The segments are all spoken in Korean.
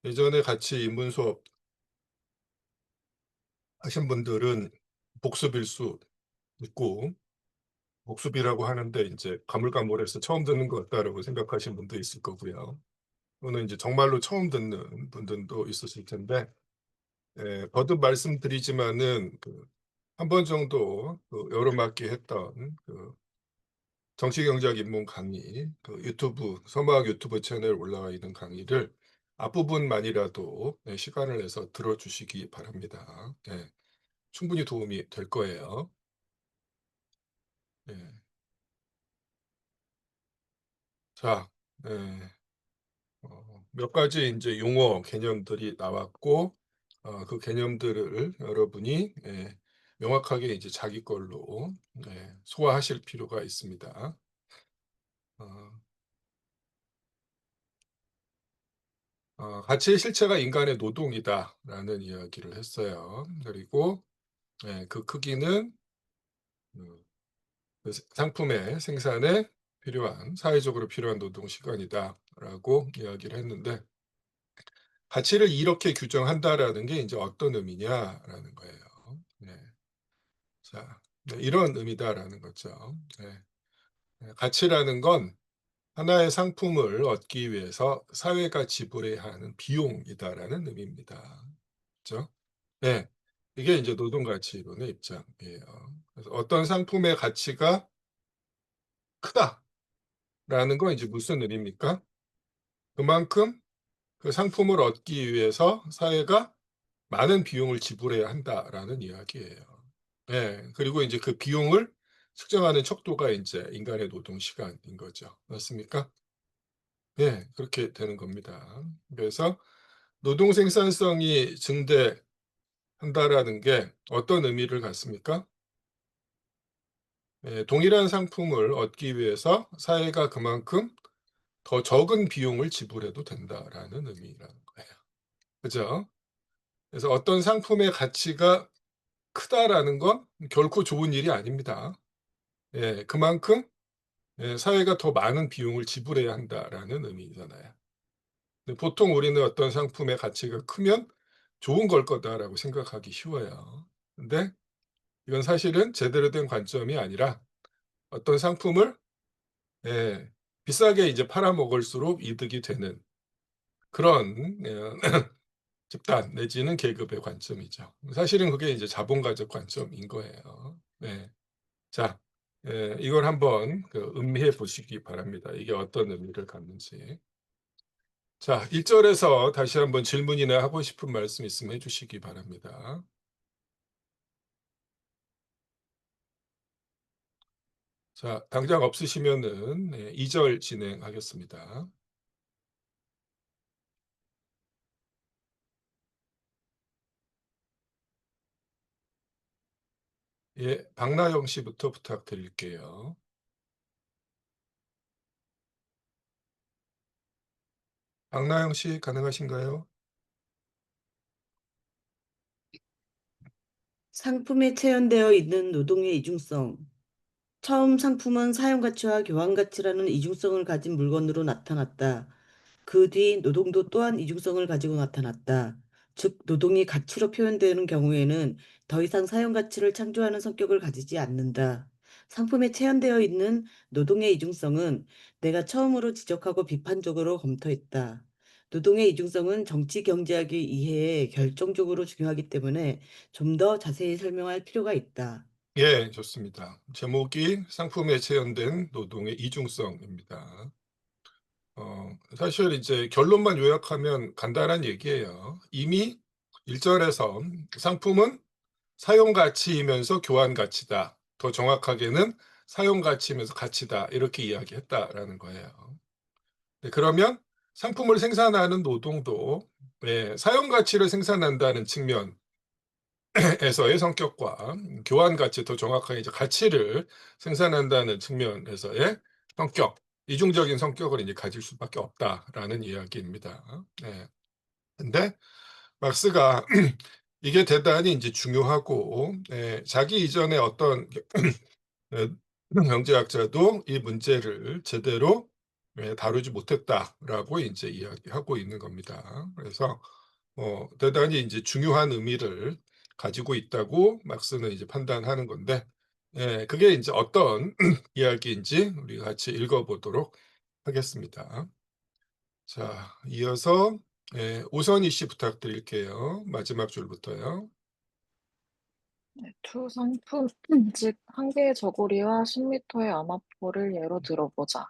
예전에 같이 인문 수업 하신 분들은 복습일 수 있고, 복습이라고 하는데 인제 가물가물해서 '처음 듣는 것 같다.'라고 생각하시는 분도 있을 거고요. 또는 인제 정말로 처음 듣는 분들도 있으실 텐데, 거듭 말씀드리지만은 한 번 정도 여러 학기 했던 정치경제학 입문 강의, 서머학 유튜브 채널에 올라와 있는 강의를 앞부분만이라도 시간을 내서 들어 주시기 바랍니다. 충분히 도움이 될 거예요. 예. 자, 예. 몇 가지 인제 용어 개념들이 나왔고, 그 개념들을 여러분이 명확하게 이제 자기 걸로 소화하실 필요가 있습니다. 어 "가치의 실체가 인간의 노동이다."라는 이야기를 했어요. 그리고 그 크기는 음 상품의 생산에 필요한, 사회적으로 필요한 노동 시간이다라고 이야기를 했는데, 가치를 이렇게 규정한다라는 게 인제 어떤 의미냐라는 거예요. 네. 자, 이런 의미다라는 거죠. 네. 가치라는 건 하나의 상품을 얻기 위해서 사회가 지불해야 하는 비용이다라는 의미입니다. 그죠? 네. 이게 인제 노동 가치 이론의 입장이에요. 그래서 어떤 상품의 가치가 크다라는 건 이제 무슨 의미입니까? 그만큼 그 상품을 얻기 위해서 사회가 많은 비용을 지불해야 한다라는 이야기예요. 그리고 인제 그 비용을 측정하는 척도가 인제 인간의 노동 시간인 거죠. 맞습니까? 그렇게 되는 겁니다. 그래서 노동 생산성이 증대한다라는 게 어떤 의미를 갖습니까? 동일한 상품을 얻기 위해서 사회가 그만큼 더 적은 비용을 지불해도 된다라는 의미라는 거예요. 그죠? 그래서 어떤 상품의 가치가 크다라는 건 결코 좋은 일이 아닙니다. 그만큼 사회가 더 많은 비용을 지불해야 한다라는 의미잖아요. 근데 보통 우리는 어떤 상품의 가치가 크면 '좋은 걸 거다.'라고 생각하기 쉬워요. 근데 이건 사실은 제대로 된 관점이 아니라, 어떤 상품을 예 비싸게 이제 팔아먹을수록 이득이 되는 그런 집단 내지는 계급의 관점이죠. 사실은 그게 이제 자본가적 관점인 거예요. 네. 자, 이걸 한번 음미해 보시기 바랍니다. 이게 어떤 의미를 갖는지. 자, 1 절에서 다시 한번 질문이나 하고 싶은 말씀 있으면 해 주시기 바랍니다. 자, 당장 없으시면은 2절 진행하겠습니다. 박나영 씨부터 부탁드릴게요. 박나영 씨 가능하신가요? 상품에 체현되어 있는 노동의 이중성. 처음 상품은 사용 가치와 교환 가치라는 이중성을 가진 물건으로 나타났다. 그 뒤 노동도 또한 이중성을 가지고 나타났다. 즉, 노동이 가치로 표현되는 경우에는 더 이상 사용 가치를 창조하는 성격을 가지지 않는다. 상품에 체현되어 있는 노동의 이중성은 내가 처음으로 지적하고 비판적으로 검토했다. 노동의 이중성은 정치 경제학의 이해에 결정적으로 중요하기 때문에 좀 더 자세히 설명할 필요가 있다. 좋습니다. 제목이 "상품에 체현된 노동의 이중성입니다." 사실 이제 결론만 요약하면 간단한 얘기예요. 이미 1 절에서 "상품은 사용 가치이면서 교환 가치다. 더 정확하게는 사용 가치이면서 가치다." 이렇게 이야기했다라는 거예요. 그러면 상품을 생산하는 노동도 사용 가치를 생산한다는 측면에서의 성격과 교환 가치, 더 정확하게 이제 가치를 생산한다는 측면에서의 성격, 이중적인 성격을 이제 가질 수밖에 없다라는 이야기입니다. 근데 막스가 이게 대단히 인제 중요하고, 자기 이전에 어떤 어 경제학자도 이 문제를 제대로 다루지 못했다라고 인제 이야기하고 있는 겁니다. 그래서 대단히 인제 중요한 의미를 가지고 있다고 막스는 이제 판단하는 건데, 그게 인제 어떤 이야기인지 우리 같이 읽어 보도록 하겠습니다. 자, 이어서 오선희 씨 부탁드릴게요. 마지막 줄부터요. 두 상품, 즉, 한 개의 저고리와 10m의 암호포를 예로 들어보자.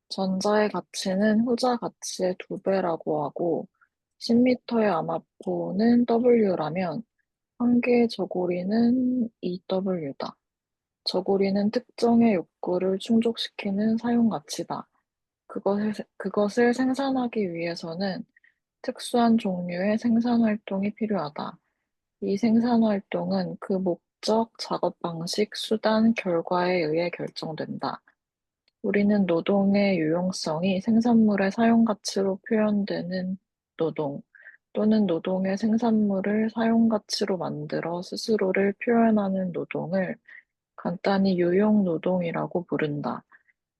전자의 가치는 후자 가치의 2배라고 하고, 10m의 암호포는 W라면, 한 개의 저고리는 EW다. 저고리는 특정의 욕구를 충족시키는 사용 가치다. 그것을 생산하기 위해서는 특수한 종류의 생산 활동이 필요하다. 이 생산 활동은 그 목적, 작업 방식, 수단, 결과에 의해 결정된다. 우리는 노동의 유용성이 생산물의 사용 가치로 표현되는 노동, 또는 노동의 생산물을 사용 가치로 만들어 스스로를 표현하는 노동을 간단히 유용 노동이라고 부른다.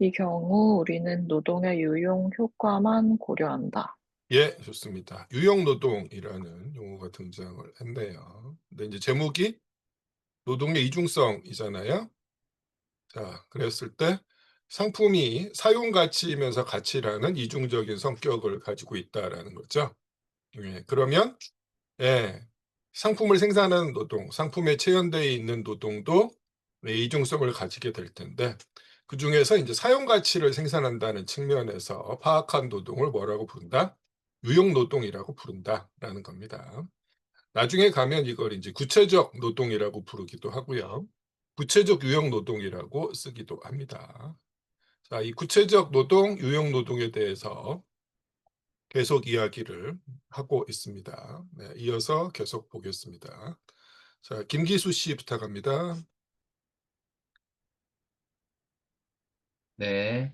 이 경우 우리는 노동의 유용 효과만 고려한다. 예, 좋습니다. 유형노동이라는 용어가 등장을 했네요. 근데 인제 제목이 노동의 이중성이잖아요. 자, 그랬을 때 상품이 사용 가치이면서 가치라는 이중적인 성격을 가지고 있다라는 거죠. 그러면 상품을 생산하는 노동, 상품에 체현되어 있는 노동도 이중성을 가지게 될 텐데, 그중에서 인제 사용 가치를 생산한다는 측면에서 파악한 노동을 뭐라고 부른다? 유용 노동이라고 부른다라는 겁니다. 나중에 가면 이걸 인제 구체적 노동이라고 부르기도 하고요. 구체적 유형 노동이라고 쓰기도 합니다. 자, 이 구체적 노동, 유형 노동에 대해서 계속 이야기를 하고 있습니다. 네, 이어서 계속 보겠습니다. 자, 김기수 씨 부탁합니다. 네.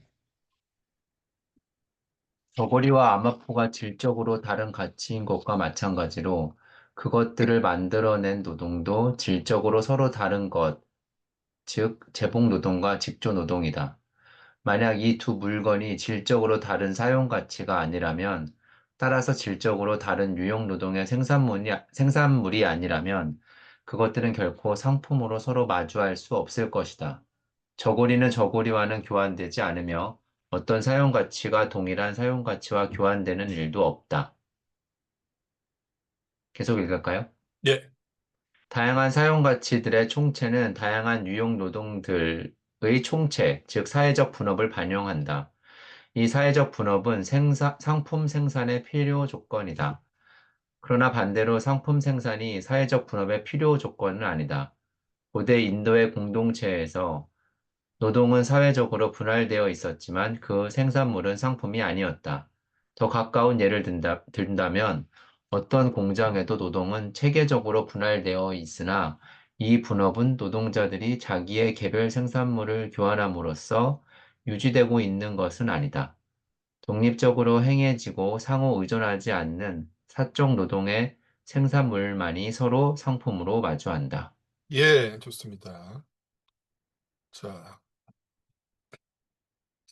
저고리와 암호포가 질적으로 다른 가치인 것과 마찬가지로 그것들을 만들어낸 노동도 질적으로 서로 다른 것, 즉 제복 노동과 직조 노동이다. 만약 이 두 물건이 질적으로 다른 사용 가치가 아니라면, 따라서 질적으로 다른 유용 노동의 생산물이 아니라면 그것들은 결코 상품으로 서로 마주할 수 없을 것이다. 저고리는 저고리와는 교환되지 않으며 어떤 사용 가치가 동일한 사용 가치와 교환되는 일도 없다. 계속 읽을까요? 예. 다양한 사용 가치들의 총체는 다양한 유용 노동들의 총체, 즉 사회적 분업을 반영한다. 이 사회적 분업은 상품 생산의 필요 조건이다. 그러나 반대로 상품 생산이 사회적 분업의 필요 조건은 아니다. 고대 인도의 공동체에서 노동은 사회적으로 분할되어 있었지만 그 생산물은 상품이 아니었다. 더 가까운 예를 든다면 어떤 공장에도 노동은 체계적으로 분할되어 있으나 이 분업은 노동자들이 자기의 개별 생산물을 교환함으로써 유지되고 있는 것은 아니다. 독립적으로 행해지고 상호 의존하지 않는 사적 노동의 생산물만이 서로 상품으로 마주한다. 예, 좋습니다. 자,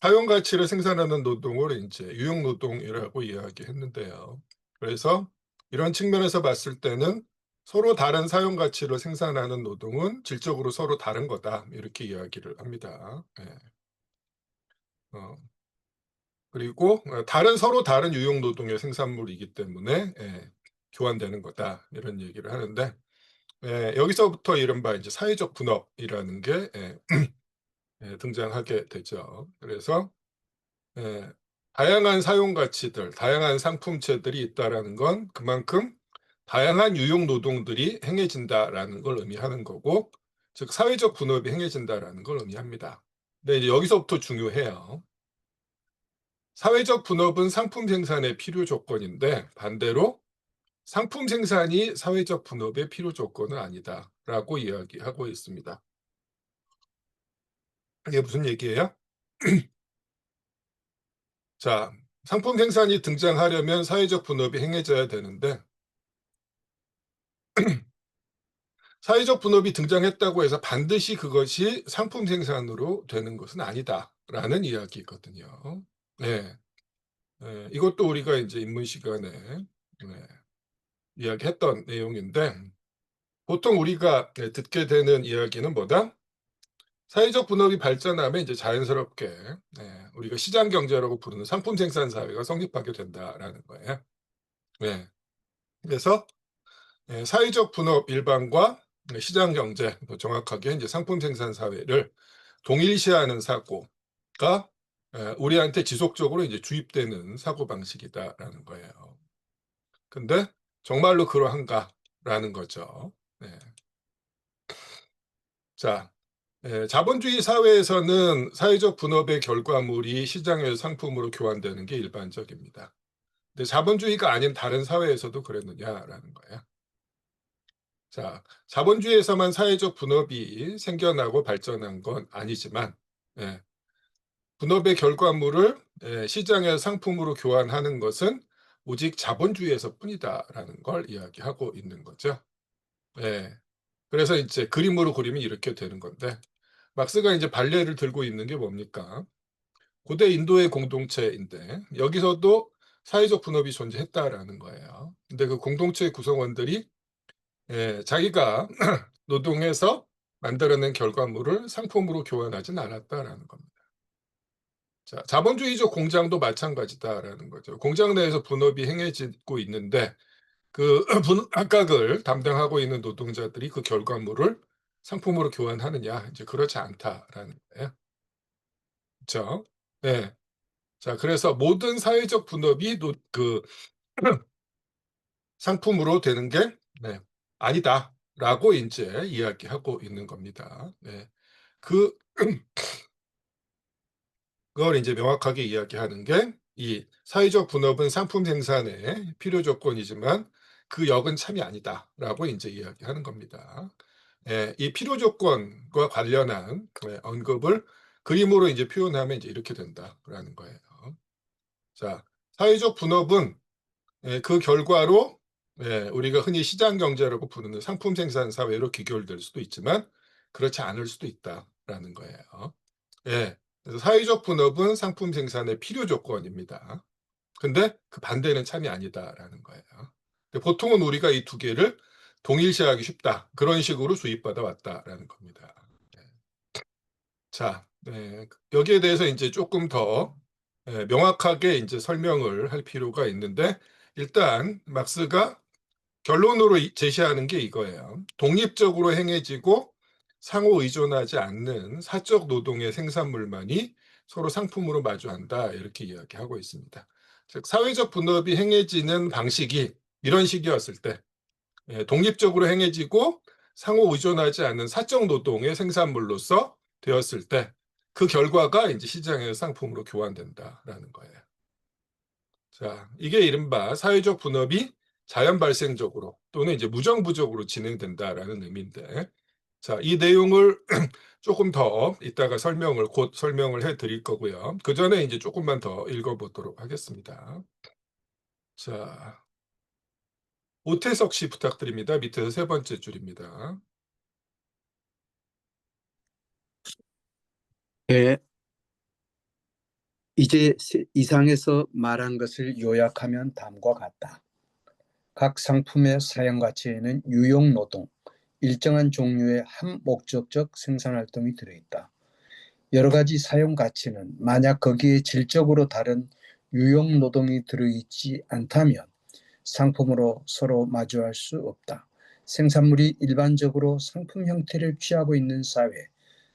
사용 가치를 생산하는 노동을 인제 유용 노동이라고 이야기했는데요. 그래서 이런 측면에서 봤을 때는 서로 다른 사용 가치를 생산하는 노동은 질적으로 서로 다른 거다, 이렇게 이야기를 합니다. 어 그리고 서로 다른 유용 노동의 생산물이기 때문에 교환되는 거다, 이런 얘기를 하는데, 여기서부터 이른바 이제 사회적 분업이라는 게 등장하게 되죠. 그래서 예 다양한 사용 가치들, 다양한 상품체들이 있다라는 건 그만큼 다양한 유용 노동들이 행해진다라는 걸 의미하는 거고, 즉 사회적 분업이 행해진다라는 걸 의미합니다. 근데 이제 여기서부터 중요해요. 사회적 분업은 상품 생산의 필요 조건인데, 반대로 상품 생산이 사회적 분업의 필요 조건은 아니다라고 이야기하고 있습니다. 이게 무슨 얘기예요? 자, 상품 생산이 등장하려면 사회적 분업이 행해져야 되는데, 사회적 분업이 등장했다고 해서 반드시 그것이 상품 생산으로 되는 것은 아니다라는 이야기거든요. 네. 이것도 우리가 이제 입문 시간에 이야기했던 내용인데, 보통 우리가 듣게 되는 이야기는 뭐다? 사회적 분업이 발전하면 이제 자연스럽게 우리가 시장 경제라고 부르는 상품 생산 사회가 성립하게 된다라는 거예요. 그래서 사회적 분업 일반과 시장 경제, 더 정확하게 이제 상품 생산 사회를 동일시하는 사고가 우리한테 지속적으로 이제 주입되는 사고 방식이다라는 거예요. 근데 정말로 그러한가라는 거죠. 자, 자본주의 사회에서는 사회적 분업의 결과물이 시장에서 상품으로 교환되는 게 일반적입니다. 근데 자본주의가 아닌 다른 사회에서도 그랬느냐라는 거예요. 자, 자본주의에서만 사회적 분업이 생겨나고 발전한 건 아니지만, 분업의 결과물을 시장에서 상품으로 교환하는 것은 오직 자본주의에서뿐이다라는 걸 이야기하고 있는 거죠. 그래서 이제 그림으로 그리면 이렇게 되는 건데, 막스가 이제 발레를 들고 있는 게 뭡니까? 고대 인도의 공동체인데 여기서도 사회적 분업이 존재했다라는 거예요. 근데 그 공동체의 구성원들이 자기가 노동해서 만들어낸 결과물을 상품으로 교환하진 않았다라는 겁니다. 자, 자본주의적 공장도 마찬가지다라는 거죠. 공장 내에서 분업이 행해지고 있는데 그 분업각을 담당하고 있는 노동자들이 그 결과물을 상품으로 교환하느냐? 이제 그렇지 않다라는 거예요. 그렇죠? 네. 자, 그래서 모든 사회적 분업이 그 상품으로 되는 게 아니다라고 이제 이야기하고 있는 겁니다. 그걸 이제 명확하게 이야기하는 게 이 사회적 분업은 상품 생산의 필요 조건이지만 그 역은 참이 아니다라고 이제 이야기하는 겁니다. 이 필요 조건과 관련한 언급을 그림으로 이제 표현하면 이제 이렇게 된다라는 거예요. 자, 사회적 분업은 그 결과로 우리가 흔히 시장 경제라고 부르는 상품 생산 사회로 귀결될 수도 있지만 그렇지 않을 수도 있다라는 거예요. 그래서 사회적 분업은 상품 생산의 필요 조건입니다. 근데 그 반대는 참이 아니다라는 거예요. 근데 보통은 우리가 이 두 개를 동일시하기 쉽다. 그런 식으로 주입받아 왔다라는 겁니다. 자, 여기에 대해서 이제 조금 더 명확하게 이제 설명을 할 필요가 있는데, 일단 막스가 결론으로 제시하는 게 이거예요. 독립적으로 행해지고 상호 의존하지 않는 사적 노동의 생산물만이 서로 상품으로 마주한다, 이렇게 이야기하고 있습니다. 즉, 사회적 분업이 행해지는 방식이 이런 식이었을 때 독립적으로 행해지고 상호 의존하지 않는 사적 노동의 생산물로서 되었을 때 그 결과가 이제 시장에서 상품으로 교환된다라는 거예요. 자, 이게 이른바 사회적 분업이 자연 발생적으로 또는 이제 무정부적으로 진행된다라는 의미인데, 자, 이 내용을 조금 더 이따가 곧 설명을 해 드릴 거고요. 그 전에 이제 조금만 더 읽어보도록 하겠습니다. 자, 오태석 씨 부탁드립니다. 밑에서 세 번째 줄입니다. 이제 이상에서 말한 것을 요약하면 다음과 같다. 각 상품의 사용 가치에는 유용 노동, 일정한 종류의 한 목적적 생산 활동이 들어있다. 여러 가지 사용 가치는 만약 거기에 질적으로 다른 유용 노동이 들어있지 않다면 상품으로 서로 마주할 수 없다. 생산물이 일반적으로 상품 형태를 취하고 있는 사회,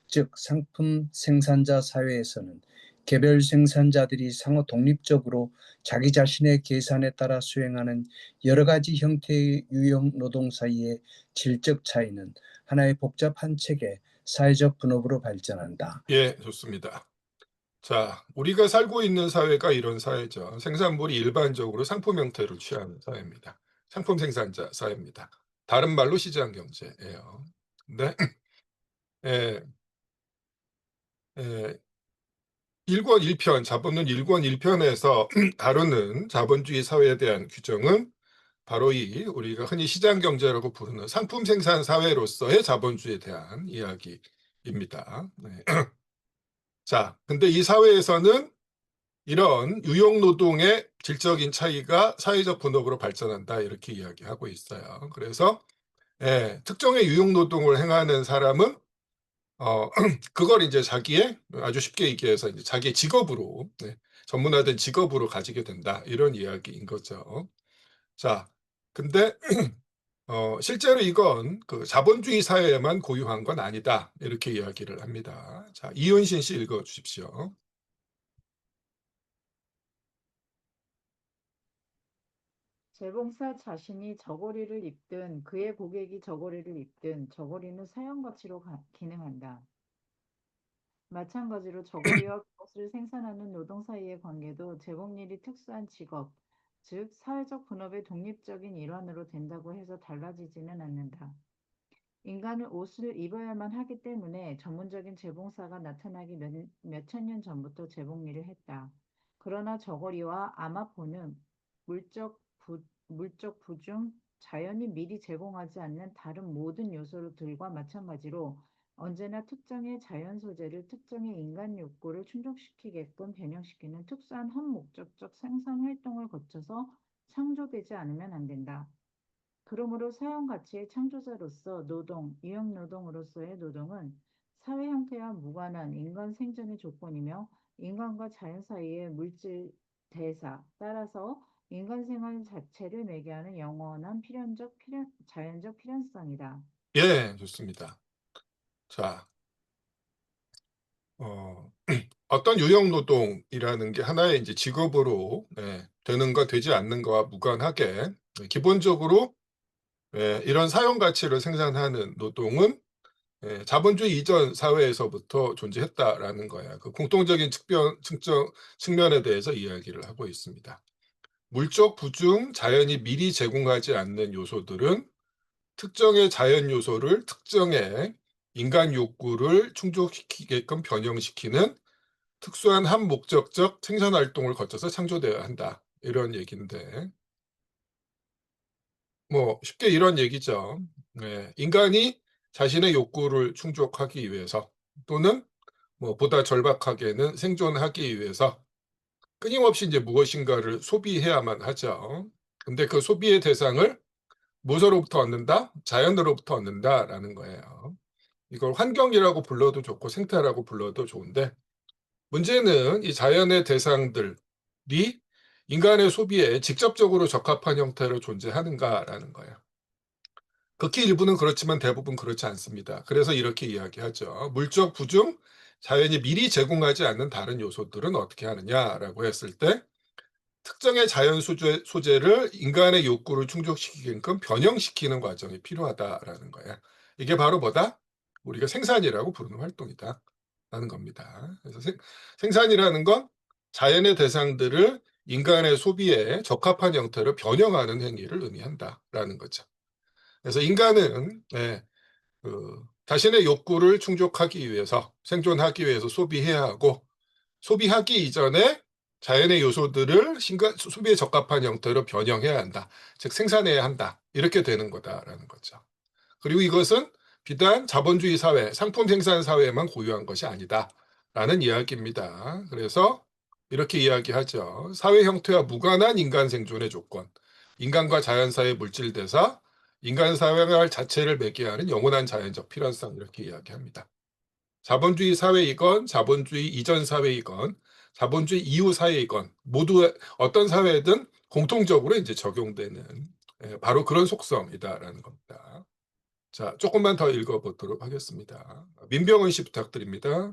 즉 상품 생산자 사회에서는 개별 생산자들이 상호 독립적으로 자기 자신의 계산에 따라 수행하는 여러 가지 형태의 유용 노동 사이의 질적 차이는 하나의 복잡한 체계, 사회적 분업으로 발전한다. 예, 좋습니다. 자, 우리가 살고 있는 사회가 이런 사회죠. 생산물이 일반적으로 상품 형태를 취하는 사회입니다. 상품 생산자 사회입니다. 다른 말로 시장 경제예요. 근데 1권 1편, 자본론 1권 1편에서 다루는 자본주의 사회에 대한 규정은 바로 이 우리가 흔히 시장 경제라고 부르는 상품 생산 사회로서의 자본주의에 대한 이야기입니다. 자, 근데 이 사회에서는 이런 유용노동의 질적인 차이가 사회적 분업으로 발전한다 이렇게 이야기하고 있어요. 그래서 특정의 유용노동을 행하는 사람은 그걸 이제 자기의 아주 쉽게 얘기해서 이제 자기의 직업으로 전문화된 직업으로 가지게 된다 이런 이야기인 거죠. 자, 근데 실제로 이건 그 자본주의 사회에만 고유한 건 아니다 이렇게 이야기를 합니다. 자, 이윤신 씨 읽어 주십시오. 재봉사 자신이 저고리를 입든 그의 고객이 저고리를 입든 저고리는 사용가치로 기능한다. 마찬가지로 저고리와 그것을 생산하는 노동 사이의 관계도 제공일이 특수한 직업, 즉 사회적 분업의 독립적인 일환으로 된다고 해서 달라지지는 않는다. 인간은 옷을 입어야만 하기 때문에 전문적인 재봉사가 나타나기 몇천 년 전부터 재봉일을 했다. 그러나 저고리와 아마포는 물적 부중, 자연이 미리 제공하지 않는 다른 모든 요소들과 마찬가지로 언제나 특정의 자연 소재를 특정의 인간 욕구를 충족시키게끔 변형시키는 특수한 헛목적적 생산 활동을 거쳐서 창조되지 않으면 안 된다. 그러므로 사용가치의 창조자로서 노동, 유형노동으로서의 노동은 사회 형태와 무관한 인간 생존의 조건이며 인간과 자연 사이의 물질 대사, 따라서 인간 생활 자체를 매개하는 영원한 자연적 필연성이다. 예, 좋습니다. 자, 어떤 유형노동이라는 게 하나의 이제 직업으로 되는가 되지 않는가와 무관하게 기본적으로 이런 사용 가치를 생산하는 노동은 자본주의 이전 사회에서부터 존재했다라는 거야. 그 공통적인 측면에 대해서 이야기를 하고 있습니다. 물적 부중, 자연이 미리 제공하지 않는 요소들은 특정의 자연 요소를 특정의 인간 욕구를 충족시키게끔 변형시키는 특수한 한목적적 생산 활동을 거쳐서 창조되어야 한다. 이런 얘기인데 뭐 쉽게 이런 얘기죠. 인간이 자신의 욕구를 충족하기 위해서 또는 뭐 보다 절박하게는 생존하기 위해서 끊임없이 이제 무엇인가를 소비해야만 하죠. 근데 그 소비의 대상을 무엇으로부터 얻는다? 자연으로부터 얻는다라는 거예요. 이걸 환경이라고 불러도 좋고 생태라고 불러도 좋은데 문제는 이 자연의 대상들이 인간의 소비에 직접적으로 적합한 형태로 존재하는가라는 거예요. 극히 일부는 그렇지만 대부분 그렇지 않습니다. 그래서 이렇게 이야기하죠. 물적 부중, 자연이 미리 제공하지 않는 다른 요소들은 어떻게 하느냐라고 했을 때 특정의 자연 소재를 인간의 욕구를 충족시키게끔 변형시키는 과정이 필요하다라는 거예요. 이게 바로 뭐다? 우리가 생산이라고 부르는 활동이다. 라는 겁니다. 그래서 생산이라는 건 자연의 대상들을 인간의 소비에 적합한 형태로 변형하는 행위를 의미한다라는 거죠. 그래서 인간은 자신의 욕구를 충족하기 위해서 생존하기 위해서 소비해야 하고 소비하기 이전에 자연의 요소들을 소비에 적합한 형태로 변형해야 한다. 즉 생산해야 한다. 이렇게 되는 거다라는 거죠. 그리고 이것은 비단 자본주의 사회, 상품 생산 사회에만 고유한 것이 아니다라는 이야기입니다. 그래서 이렇게 이야기하죠. 사회 형태와 무관한 인간 생존의 조건, 인간과 자연 사이의 물질 대사, 인간 사회활 자체를 매개하는 영원한 자연적 필연성 이렇게 이야기합니다. 자본주의 사회이건 자본주의 이전 사회이건 자본주의 이후 사회이건 모두 어떤 사회든 공통적으로 이제 적용되는 바로 그런 속성이다라는 겁니다. 자, 조금만 더 읽어보도록 하겠습니다. 민병헌 씨 부탁드립니다.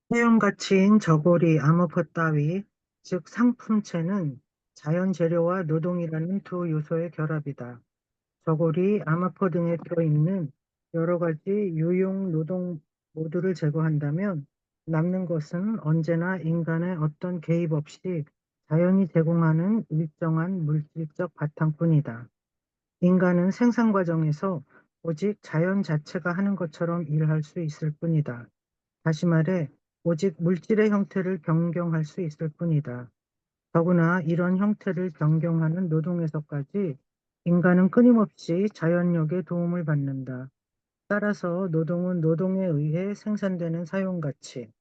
사용 가치인 저고리, 암호포 따위, 즉 상품체는 자연 재료와 노동이라는 두 요소의 결합이다. 저고리, 암호포 등에 들어있는 여러 가지 유용 노동 모두를 제거한다면 남는 것은 언제나 인간의 어떤 개입 없이 자연이 제공하는 일정한 물질적 바탕뿐이다. 인간은 생산 과정에서 오직 자연 자체가 하는 것처럼 일할 수 있을 뿐이다. 다시 말해 오직 물질의 형태를 변경할 수 있을 뿐이다. 더구나 이런 형태를 변경하는 노동에서까지 인간은 끊임없이 자연력의 도움을 받는다. 따라서 노동은 노동에 의해 생산되는 사용가치,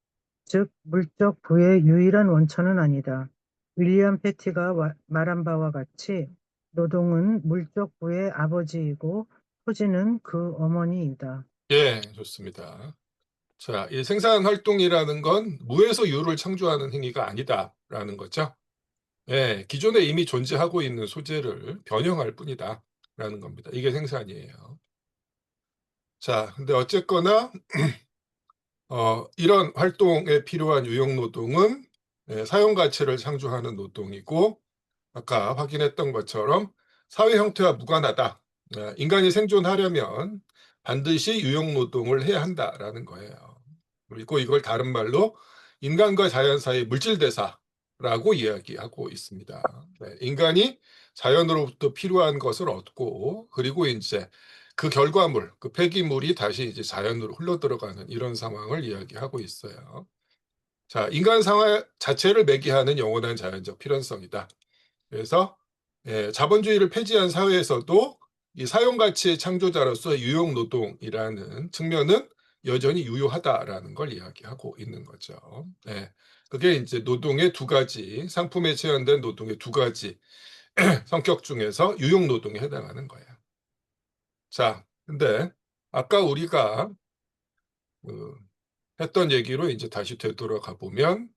즉 물적 부의 유일한 원천은 아니다. 윌리엄 패티가 말한 바와 같이 노동은 물적 부의 아버지이고 토지는 그 어머니이다. 예, 좋습니다. 자, 이 생산 활동이라는 건 무에서 유를 창조하는 행위가 아니다라는 거죠. 예, 기존에 이미 존재하고 있는 소재를 변형할 뿐이다라는 겁니다. 이게 생산이에요. 자, 근데 어쨌거나 이런 활동에 필요한 유용노동은 사용 가치를 창조하는 노동이고, 아까 확인했던 것처럼 사회 형태와 무관하다. 인간이 생존하려면 반드시 유용노동을 해야 한다라는 거예요. 그리고 이걸 다른 말로 인간과 자연 사이 물질대사라고 이야기하고 있습니다. 인간이 자연으로부터 필요한 것을 얻고, 그리고 이제 그 결과물, 그 폐기물이 다시 이제 자연으로 흘러들어가는 이런 상황을 이야기하고 있어요. 자, 인간 상황 자체를 매개하는 영원한 자연적 필연성이다. 그래서 자본주의를 폐지한 사회에서도 이 사용가치의 창조자로서 유용노동이라는 측면은 여전히 유효하다라는 걸 이야기하고 있는 거죠. 그게 이제 노동의 두 가지, 상품에 체현된 노동의 두 가지 성격 중에서 유용노동에 해당하는 거예요. 자, 근데 아까 우리가 했던 얘기로 이제 다시 되돌아가 보면,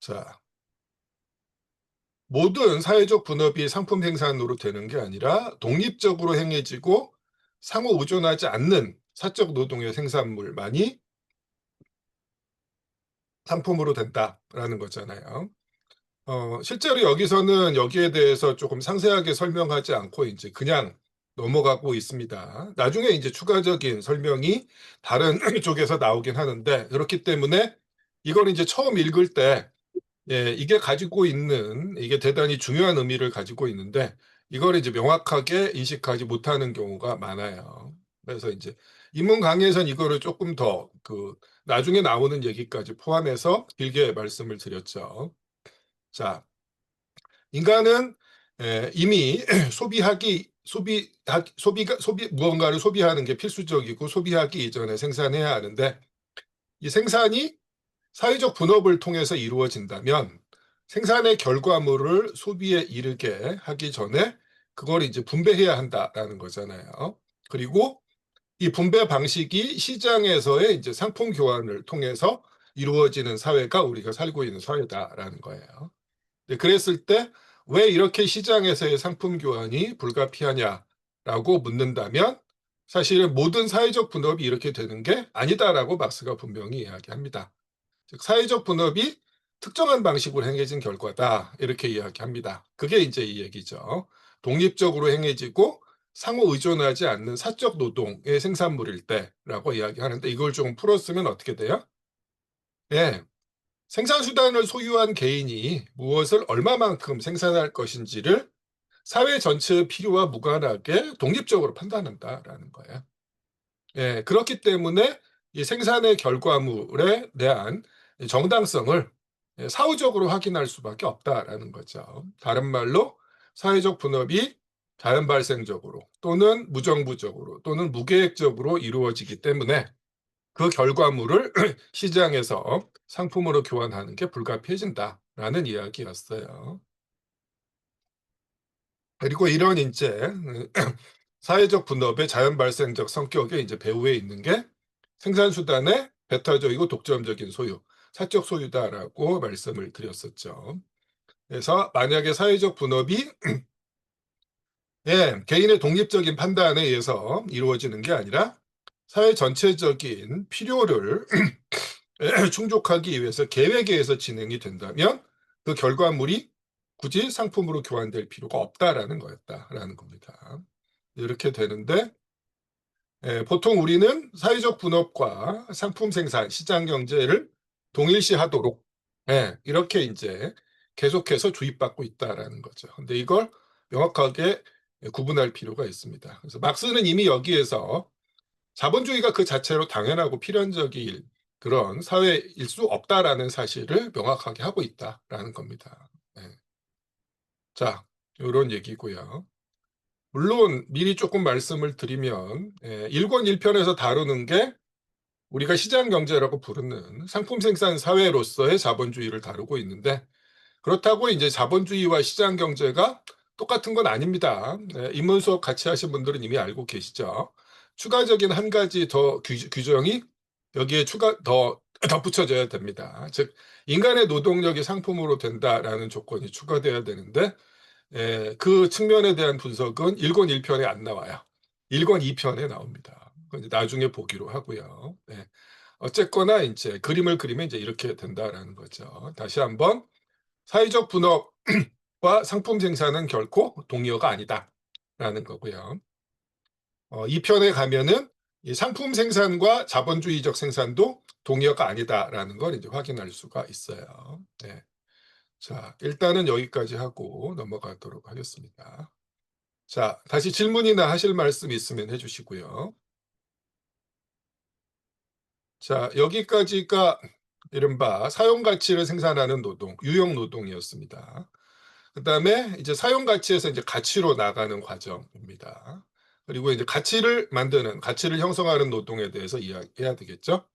자, 모든 사회적 분업이 상품 생산으로 되는 게 아니라 독립적으로 행해지고 상호 의존하지 않는 사적 노동의 생산물만이 상품으로 된다라는 거잖아요. 실제로 여기서는 여기에 대해서 조금 상세하게 설명하지 않고 이제 그냥 넘어가고 있습니다. 나중에 이제 추가적인 설명이 다른 쪽에서 나오긴 하는데, 그렇기 때문에 이걸 이제 처음 읽을 때 이게 가지고 있는, 이게 대단히 중요한 의미를 가지고 있는데, 이걸 이제 명확하게 인식하지 못하는 경우가 많아요. 그래서 이제 인문 강의에서는 이거를 조금 더 나중에 나오는 얘기까지 포함해서 길게 말씀을 드렸죠. 자, 인간은 이미 무언가를 소비하는 게 필수적이고 소비하기 이전에 생산해야 하는데, 이 생산이 사회적 분업을 통해서 이루어진다면 생산의 결과물을 소비에 이르게 하기 전에 그걸 이제 분배해야 한다라는 거잖아요. 그리고 이 분배 방식이 시장에서의 이제 상품 교환을 통해서 이루어지는 사회가 우리가 살고 있는 사회다라는 거예요. 그랬을 때 왜 이렇게 시장에서의 상품 교환이 불가피하냐라고 묻는다면, 사실은 모든 사회적 분업이 이렇게 되는 게 아니다라고 막스가 분명히 이야기합니다. 즉 사회적 분업이 특정한 방식으로 행해진 결과다, 이렇게 이야기합니다. 그게 이제 이 얘기죠. 독립적으로 행해지고 상호 의존하지 않는 사적 노동의 생산물일 때라고 이야기하는데, 이걸 좀 풀었으면 어떻게 돼요? 생산수단을 소유한 개인이 무엇을 얼마만큼 생산할 것인지를 사회 전체의 필요와 무관하게 독립적으로 판단한다라는 거예요. 그렇기 때문에 이 생산의 결과물에 대한 정당성을 사후적으로 확인할 수밖에 없다라는 거죠. 다른 말로 사회적 분업이 자연 발생적으로 또는 무정부적으로 또는 무계획적으로 이루어지기 때문에 그 결과물을 시장에서 상품으로 교환하는 게 불가피해진다라는 이야기였어요. 그리고 이런 이제 사회적 분업의 자연 발생적 성격에 이제 배후에 있는 게 생산수단의 배타적이고 독점적인 소유, 사적 소유다라고 말씀을 드렸었죠. 그래서 만약에 사회적 분업이 개인의 독립적인 판단에 의해서 이루어지는 게 아니라 사회 전체적인 필요를 충족하기 위해서 계획에 의해서 진행이 된다면 그 결과물이 굳이 상품으로 교환될 필요가 없다라는 거였다라는 겁니다. 이렇게 되는데, 보통 우리는 사회적 분업과 상품 생산, 시장 경제를 동일시하도록 이렇게 이제 계속해서 주입받고 있다라는 거죠. 근데 이걸 명확하게 구분할 필요가 있습니다. 그래서 막스는 이미 여기에서 자본주의가 그 자체로 당연하고 필연적인 그런 사회일 수 없다라는 사실을 명확하게 하고 있다라는 겁니다. 자, 이런 얘기고요. 물론 미리 조금 말씀을 드리면 1권 1편에서 다루는 게 우리가 시장 경제라고 부르는 상품 생산 사회로서의 자본주의를 다루고 있는데, 그렇다고 이제 자본주의와 시장 경제가 똑같은 건 아닙니다. 네, 인문 수업 같이 하신 분들은 이미 알고 계시죠. 추가적인 한 가지 더 규정이 여기에 더 덧붙여져야 됩니다. 즉, 인간의 노동력이 상품으로 된다라는 조건이 추가돼야 되는데, 그 측면에 대한 분석은 1권 1편에 안 나와요. 1권 2편에 나옵니다. 그건 이제 나중에 보기로 하고요. 네. 어쨌거나 이제 그림을 그리면 이제 이렇게 된다라는 거죠. 다시 한번 사회적 분업과 상품 생산은 결코 동의어가 아니다라는 거고요. 2편에 가면은 이 상품 생산과 자본주의적 생산도 동의어가 아니다라는 걸 이제 확인할 수가 있어요. 네. 자, 일단은 여기까지 하고 넘어가도록 하겠습니다. 자, 다시 질문이나 하실 말씀 있으면 해주시고요. 자, 여기까지가 이른바 사용가치를 생산하는 노동, 유형노동이었습니다. 그 다음에 이제 사용가치에서 이제 가치로 나가는 과정입니다. 그리고 이제 가치를 만드는, 가치를 형성하는 노동에 대해서 이야기해야 되겠죠.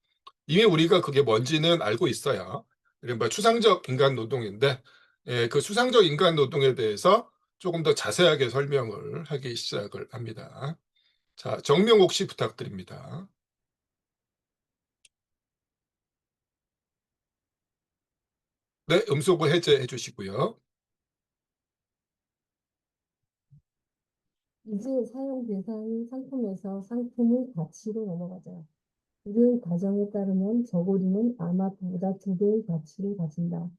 이미 우리가 그게 뭔지는 알고 있어요. 이른바 추상적 인간 노동인데, 그 추상적 인간 노동에 대해서 조금 더 자세하게 설명을 하기 시작을 합니다. 자, 정명옥 씨 부탁드립니다. 네, 음소거 해제해 주시고요. 이제 사용 대상 상품에서 상품의 가치로 넘어가자. 이 과정에 따르면 저고리는 아마보다 2배의 가치를 가진다.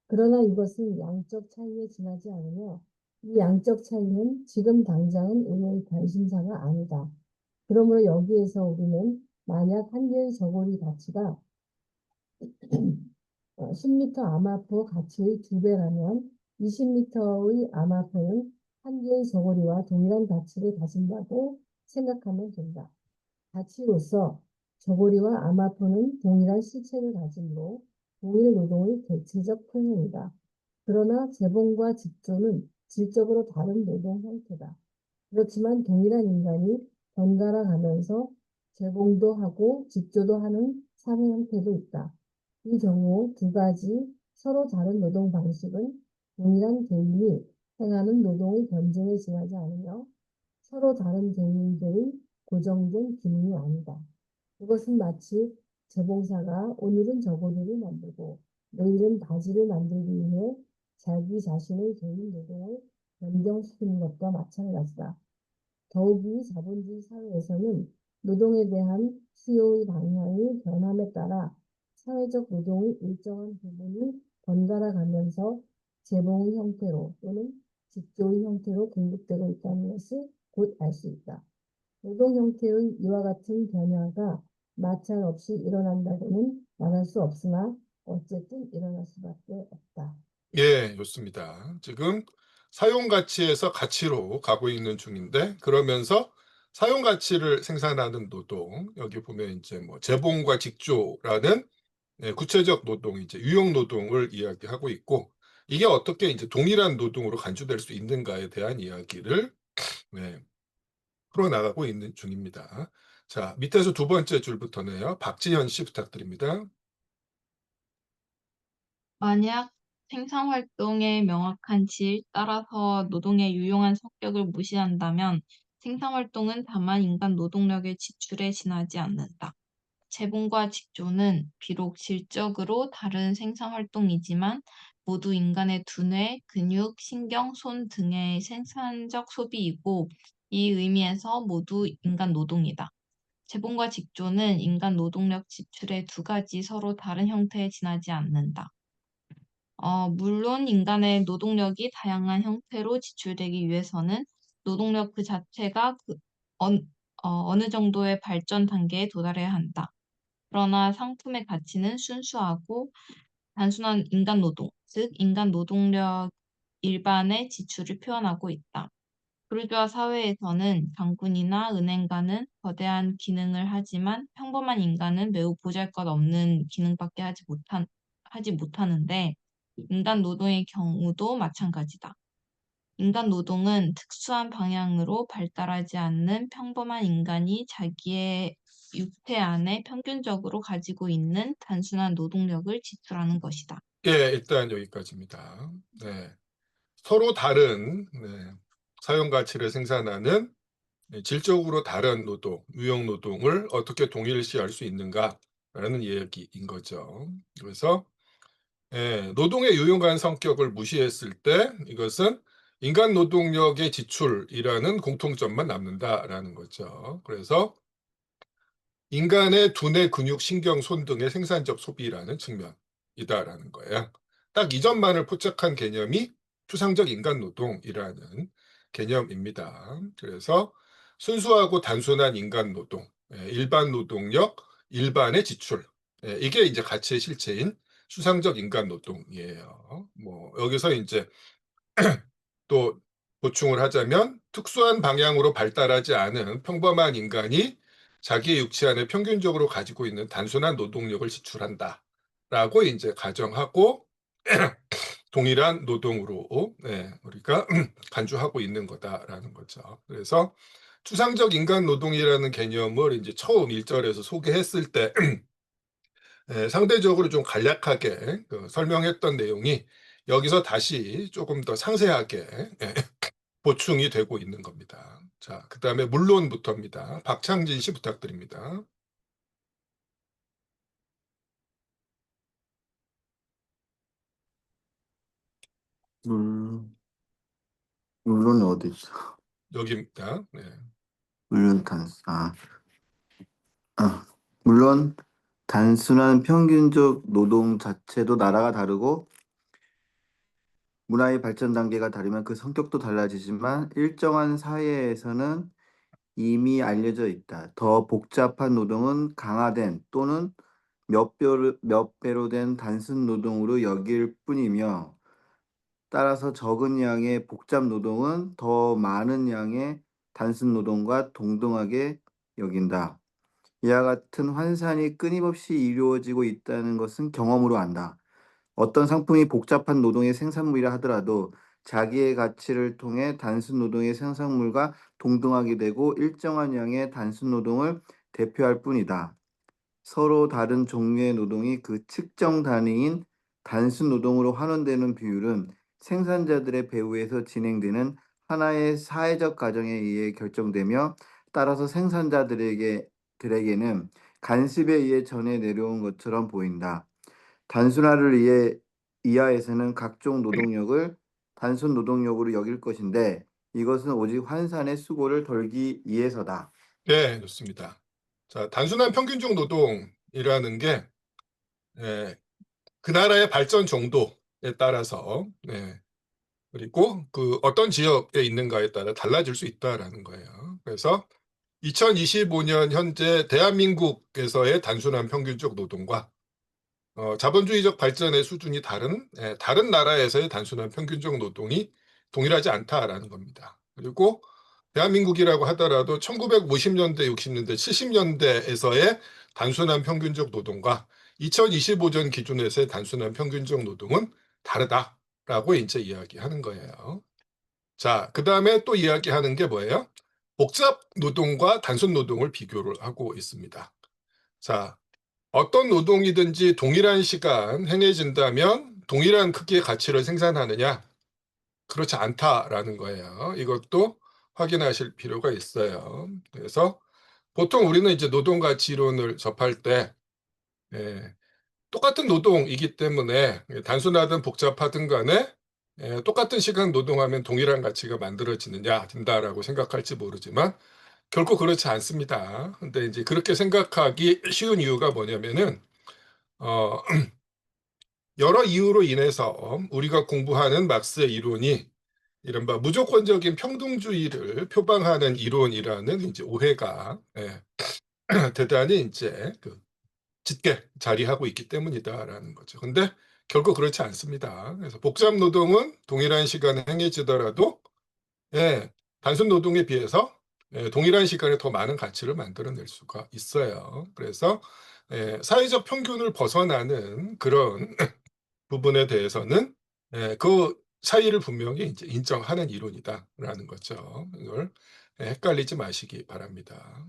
그러나 이것은 양적 차이에 지나지 않으며 이 양적 차이는 지금 당장은 우리의 관심사가 아니다. 그러므로 여기에서 우리는 만약 한 개의 저고리 가치가 10m 아마포 가치의 2배라면 20m의 아마포는 한 개의 저고리와 동일한 가치를 가진다고 생각하면 된다. 가치로서 저고리와 아마포는 동일한 실체를 가지므로 동일 노동의 대체적 표현이다. 그러나 재봉과 직조는 질적으로 다른 노동 형태다. 그렇지만 동일한 인간이 번갈아 가면서 재봉도 하고 직조도 하는 사회 형태도 있다. 이 경우 두 가지 서로 다른 노동 방식은 동일한 개인이 행하는 노동의 변증에 지나지 않으며 서로 다른 개인들의 고정된 기능이 아니다. 이것은 마치 재봉사가 오늘은 저고리를 만들고 내일은 바지를 만들기 위해 자기 자신의 개인 노동을 변경시키는 것과 마찬가지다. 더욱이 자본주의 사회에서는 노동에 대한 수요의 방향이 변함에 따라 사회적 노동의 일정한 부분이 번갈아 가면서 재봉의 형태로 또는 직조의 형태로 공급되고 있다는 것을 곧 알 수 있다. 노동 형태의 이와 같은 변화가 마찰 없이 일어난다고는 말할 수 없으나 어쨌든 일어날 수밖에 없다. 예, 좋습니다. 지금 사용가치에서 가치로 가고 있는 중인데, 그러면서 사용가치를 생산하는 노동, 여기 보면 이제 뭐 재봉과 직조라는 구체적 노동, 이제 유형 노동을 이야기하고 있고, 이게 어떻게 이제 동일한 노동으로 간주될 수 있는가에 대한 이야기를 풀어나가고 있는 중입니다. 자, 밑에서 두 번째 줄부터네요. 박지현 씨 부탁드립니다. 만약 생산활동의 명확한 질 따라서 노동의 유용한 성격을 무시한다면 생산활동은 다만 인간 노동력의 지출에 지나지 않는다. 재봉과 직조는 비록 질적으로 다른 생산활동이지만 모두 인간의 두뇌, 근육, 신경, 손 등의 생산적 소비이고 이 의미에서 모두 인간 노동이다. 재봉과 직조는 인간 노동력 지출의 두 가지 서로 다른 형태에 지나지 않는다. 물론 인간의 노동력이 다양한 형태로 지출되기 위해서는 노동력 그 자체가 어느 정도의 발전 단계에 도달해야 한다. 그러나 상품의 가치는 순수하고 단순한 인간 노동, 즉 인간 노동력 일반의 지출을 표현하고 있다. 부르주아 사회에서는 장군이나 은행가는 거대한 기능을 하지만 평범한 인간은 매우 보잘것없는 기능밖에 하지 못하는데 인간 노동의 경우도 마찬가지다. 인간 노동은 특수한 방향으로 발달하지 않는 평범한 인간이 자기의 육체 안에 평균적으로 가지고 있는 단순한 노동력을 지출하는 것이다. 예, 일단 여기까지입니다. 네. 서로 다른 사용 가치를 생산하는 질적으로 다른 노동, 유형 노동을 어떻게 동일시할 수 있는가라는 이야기인 거죠. 그래서 노동의 유용한 성격을 무시했을 때 이것은 인간 노동력의 지출이라는 공통점만 남는다라는 거죠. 그래서 인간의 두뇌, 근육, 신경, 손 등의 생산적 소비라는 측면이다라는 거예요. 딱 이 점만을 포착한 개념이 추상적 인간 노동이라는 개념입니다. 그래서 순수하고 단순한 인간 노동, 일반 노동력, 일반의 지출, 이게 이제 가치의 실체인 추상적 인간 노동이에요. 뭐 여기서 이제 또 보충을 하자면 특수한 방향으로 발달하지 않은 평범한 인간이 자기의 육체 안에 평균적으로 가지고 있는 단순한 노동력을 지출한다라고 이제 가정하고 동일한 노동으로 우리가 간주하고 있는 거다라는 거죠. 그래서 추상적 인간 노동이라는 개념을 이제 처음 1절에서 소개했을 때 상대적으로 좀 간략하게 설명했던 내용이 여기서 다시 조금 더 상세하게 보충이 되고 있는 겁니다. 자, 그 다음에 물론부터입니다. 박창진 씨 부탁드립니다. 물론 어디 있어? 여기입니다. 네. 물론 물론 단순한 평균적 노동 자체도 나라가 다르고 문화의 발전 단계가 다르면 그 성격도 달라지지만 일정한 사회에서는 이미 알려져 있다. 더 복잡한 노동은 강화된 또는 몇 배로 된 단순 노동으로 여길 뿐이며 따라서 적은 양의 복잡 노동은 더 많은 양의 단순 노동과 동등하게 여긴다. 이와 같은 환산이 끊임없이 이루어지고 있다는 것은 경험으로 안다. 어떤 상품이 복잡한 노동의 생산물이라 하더라도 자기의 가치를 통해 단순 노동의 생산물과 동등하게 되고 일정한 양의 단순 노동을 대표할 뿐이다. 서로 다른 종류의 노동이 그 측정 단위인 단순 노동으로 환원되는 비율은 생산자들의 배후에서 진행되는 하나의 사회적 과정에 의해 결정되며 따라서 생산자들에게는 간섭에 의해 전해 내려온 것처럼 보인다. 단순화를 이하에서는 각종 노동력을 단순 노동력으로 여길 것인데 이것은 오직 환산의 수고를 덜기 위해서다. 네, 좋습니다. 자, 단순한 평균적 노동이라는 게 그 나라의 발전 정도에 따라서 그리고 그 어떤 지역에 있는가에 따라 달라질 수 있다라는 거예요. 그래서 2025년 현재 대한민국에서의 단순한 평균적 노동과 자본주의적 발전의 수준이 다른 나라에서의 단순한 평균적 노동이 동일하지 않다라는 겁니다. 그리고 대한민국이라고 하더라도 1950년대, 60년대, 70년대에서의 단순한 평균적 노동과 2025년 기준에서의 단순한 평균적 노동은 다르다라고 이제 이야기하는 거예요. 자, 그 다음에 또 이야기하는 게 뭐예요? 복잡 노동과 단순 노동을 비교를 하고 있습니다. 자, 어떤 노동이든지 동일한 시간 행해진다면 동일한 크기의 가치를 생산하느냐? 그렇지 않다라는 거예요. 이것도 확인하실 필요가 있어요. 그래서 보통 우리는 이제 노동 가치 이론을 접할 때 똑같은 노동이기 때문에 단순하든 복잡하든 간에 똑같은 시간 노동하면 동일한 가치가 만들어지느냐 된다라고 생각할지 모르지만 결코 그렇지 않습니다. 근데 이제 그렇게 생각하기 쉬운 이유가 뭐냐면은 여러 이유로 인해서 우리가 공부하는 막스의 이론이 이른바 무조건적인 평등주의를 표방하는 이론이라는 이제 오해가 대단히 이제 짙게 자리하고 있기 때문이다라는 거죠. 근데 결코 그렇지 않습니다. 그래서 복잡 노동은 동일한 시간에 행해지더라도 단순 노동에 비해서 동일한 시간에 더 많은 가치를 만들어낼 수가 있어요. 그래서 사회적 평균을 벗어나는 그런 부분에 대해서는 그 차이를 분명히 이제 인정하는 이론이다라는 거죠. 이걸 헷갈리지 마시기 바랍니다.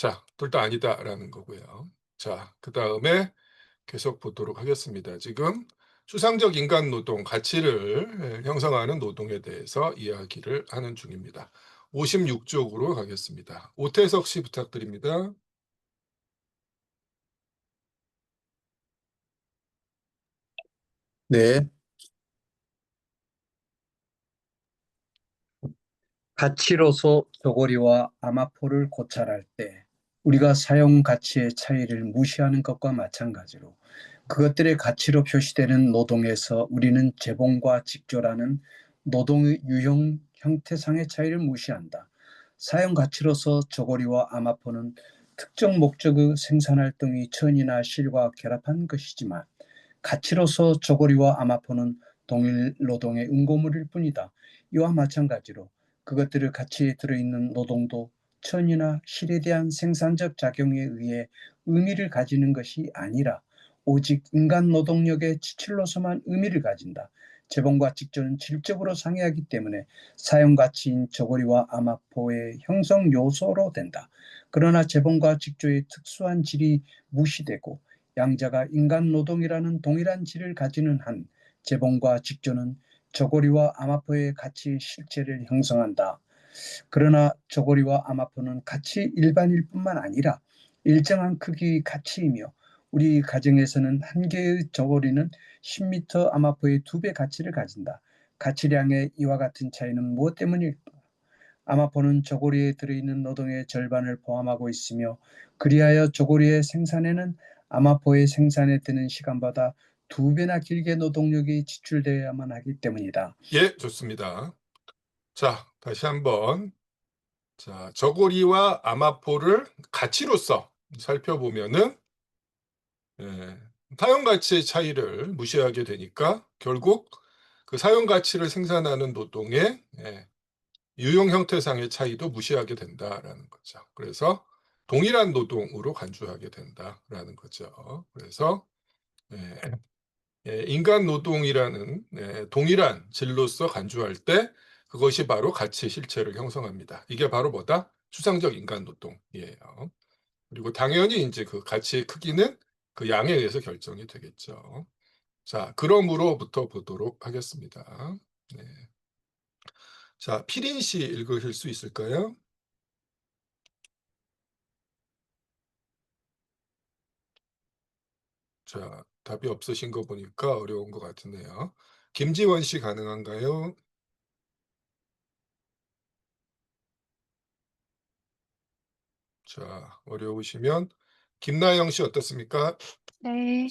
자, 둘 다 아니다라는 거고요. 자, 그 다음에 계속 보도록 하겠습니다. 지금 추상적 인간 노동, 가치를 형성하는 노동에 대해서 이야기를 하는 중입니다. 56쪽으로 가겠습니다. 오태석 씨 부탁드립니다. 네. 가치로서 저고리와 아마포를 고찰할 때 우리가 사용 가치의 차이를 무시하는 것과 마찬가지로 그것들의 가치로 표시되는 노동에서 우리는 재봉과 직조라는 노동의 유형 형태상의 차이를 무시한다. 사용 가치로서 저고리와 아마포는 특정 목적의 생산활동이 천이나 실과 결합한 것이지만 가치로서 저고리와 아마포는 동일 노동의 응고물일 뿐이다. 이와 마찬가지로 그것들의 가치에 들어있는 노동도 천이나 실에 대한 생산적 작용에 의해 의미를 가지는 것이 아니라 오직 인간 노동력의 지출로서만 의미를 가진다. 재봉과 직조는 질적으로 상이하기 때문에 사용 가치인 저고리와 아마포의 형성 요소로 된다. 그러나 재봉과 직조의 특수한 질이 무시되고 양자가 인간 노동이라는 동일한 질을 가지는 한 재봉과 직조는 저고리와 아마포의 가치 실체를 형성한다. 그러나 저고리와 아마포는 가치 일반일 뿐만 아니라 일정한 크기의 가치이며 우리 가정에서는 한 개의 저고리는 10m 아마포의 2배 가치를 가진다. 가치량의 이와 같은 차이는 무엇 때문일까? 아마포는 저고리에 들어있는 노동의 절반을 포함하고 있으며 그리하여 저고리의 생산에는 아마포의 생산에 드는 시간보다 2배나 길게 노동력이 지출되어야만 하기 때문이다. 예, 좋습니다. 자, 다시 한번. 자, 저고리와 아마포를 가치로서 살펴보면은 사용 가치의 차이를 무시하게 되니까 결국 그 사용 가치를 생산하는 노동의 유용 형태상의 차이도 무시하게 된다라는 거죠. 그래서 동일한 노동으로 간주하게 된다라는 거죠. 그래서 인간 노동이라는 동일한 질로서 간주할 때 그것이 바로 가치 실체를 형성합니다. 이게 바로 뭐다? 추상적 인간 노동이에요. 그리고 당연히 이제 그 가치의 크기는 그 양에 의해서 결정이 되겠죠. 자, 그럼으로부터 보도록 하겠습니다. 네. 자, 피린 씨 읽으실 수 있을까요? 자, 답이 없으신 거 보니까 어려운 것 같으네요. 김지원 씨 가능한가요? 자, 어려우시면 김나영 씨 어떻습니까? 네.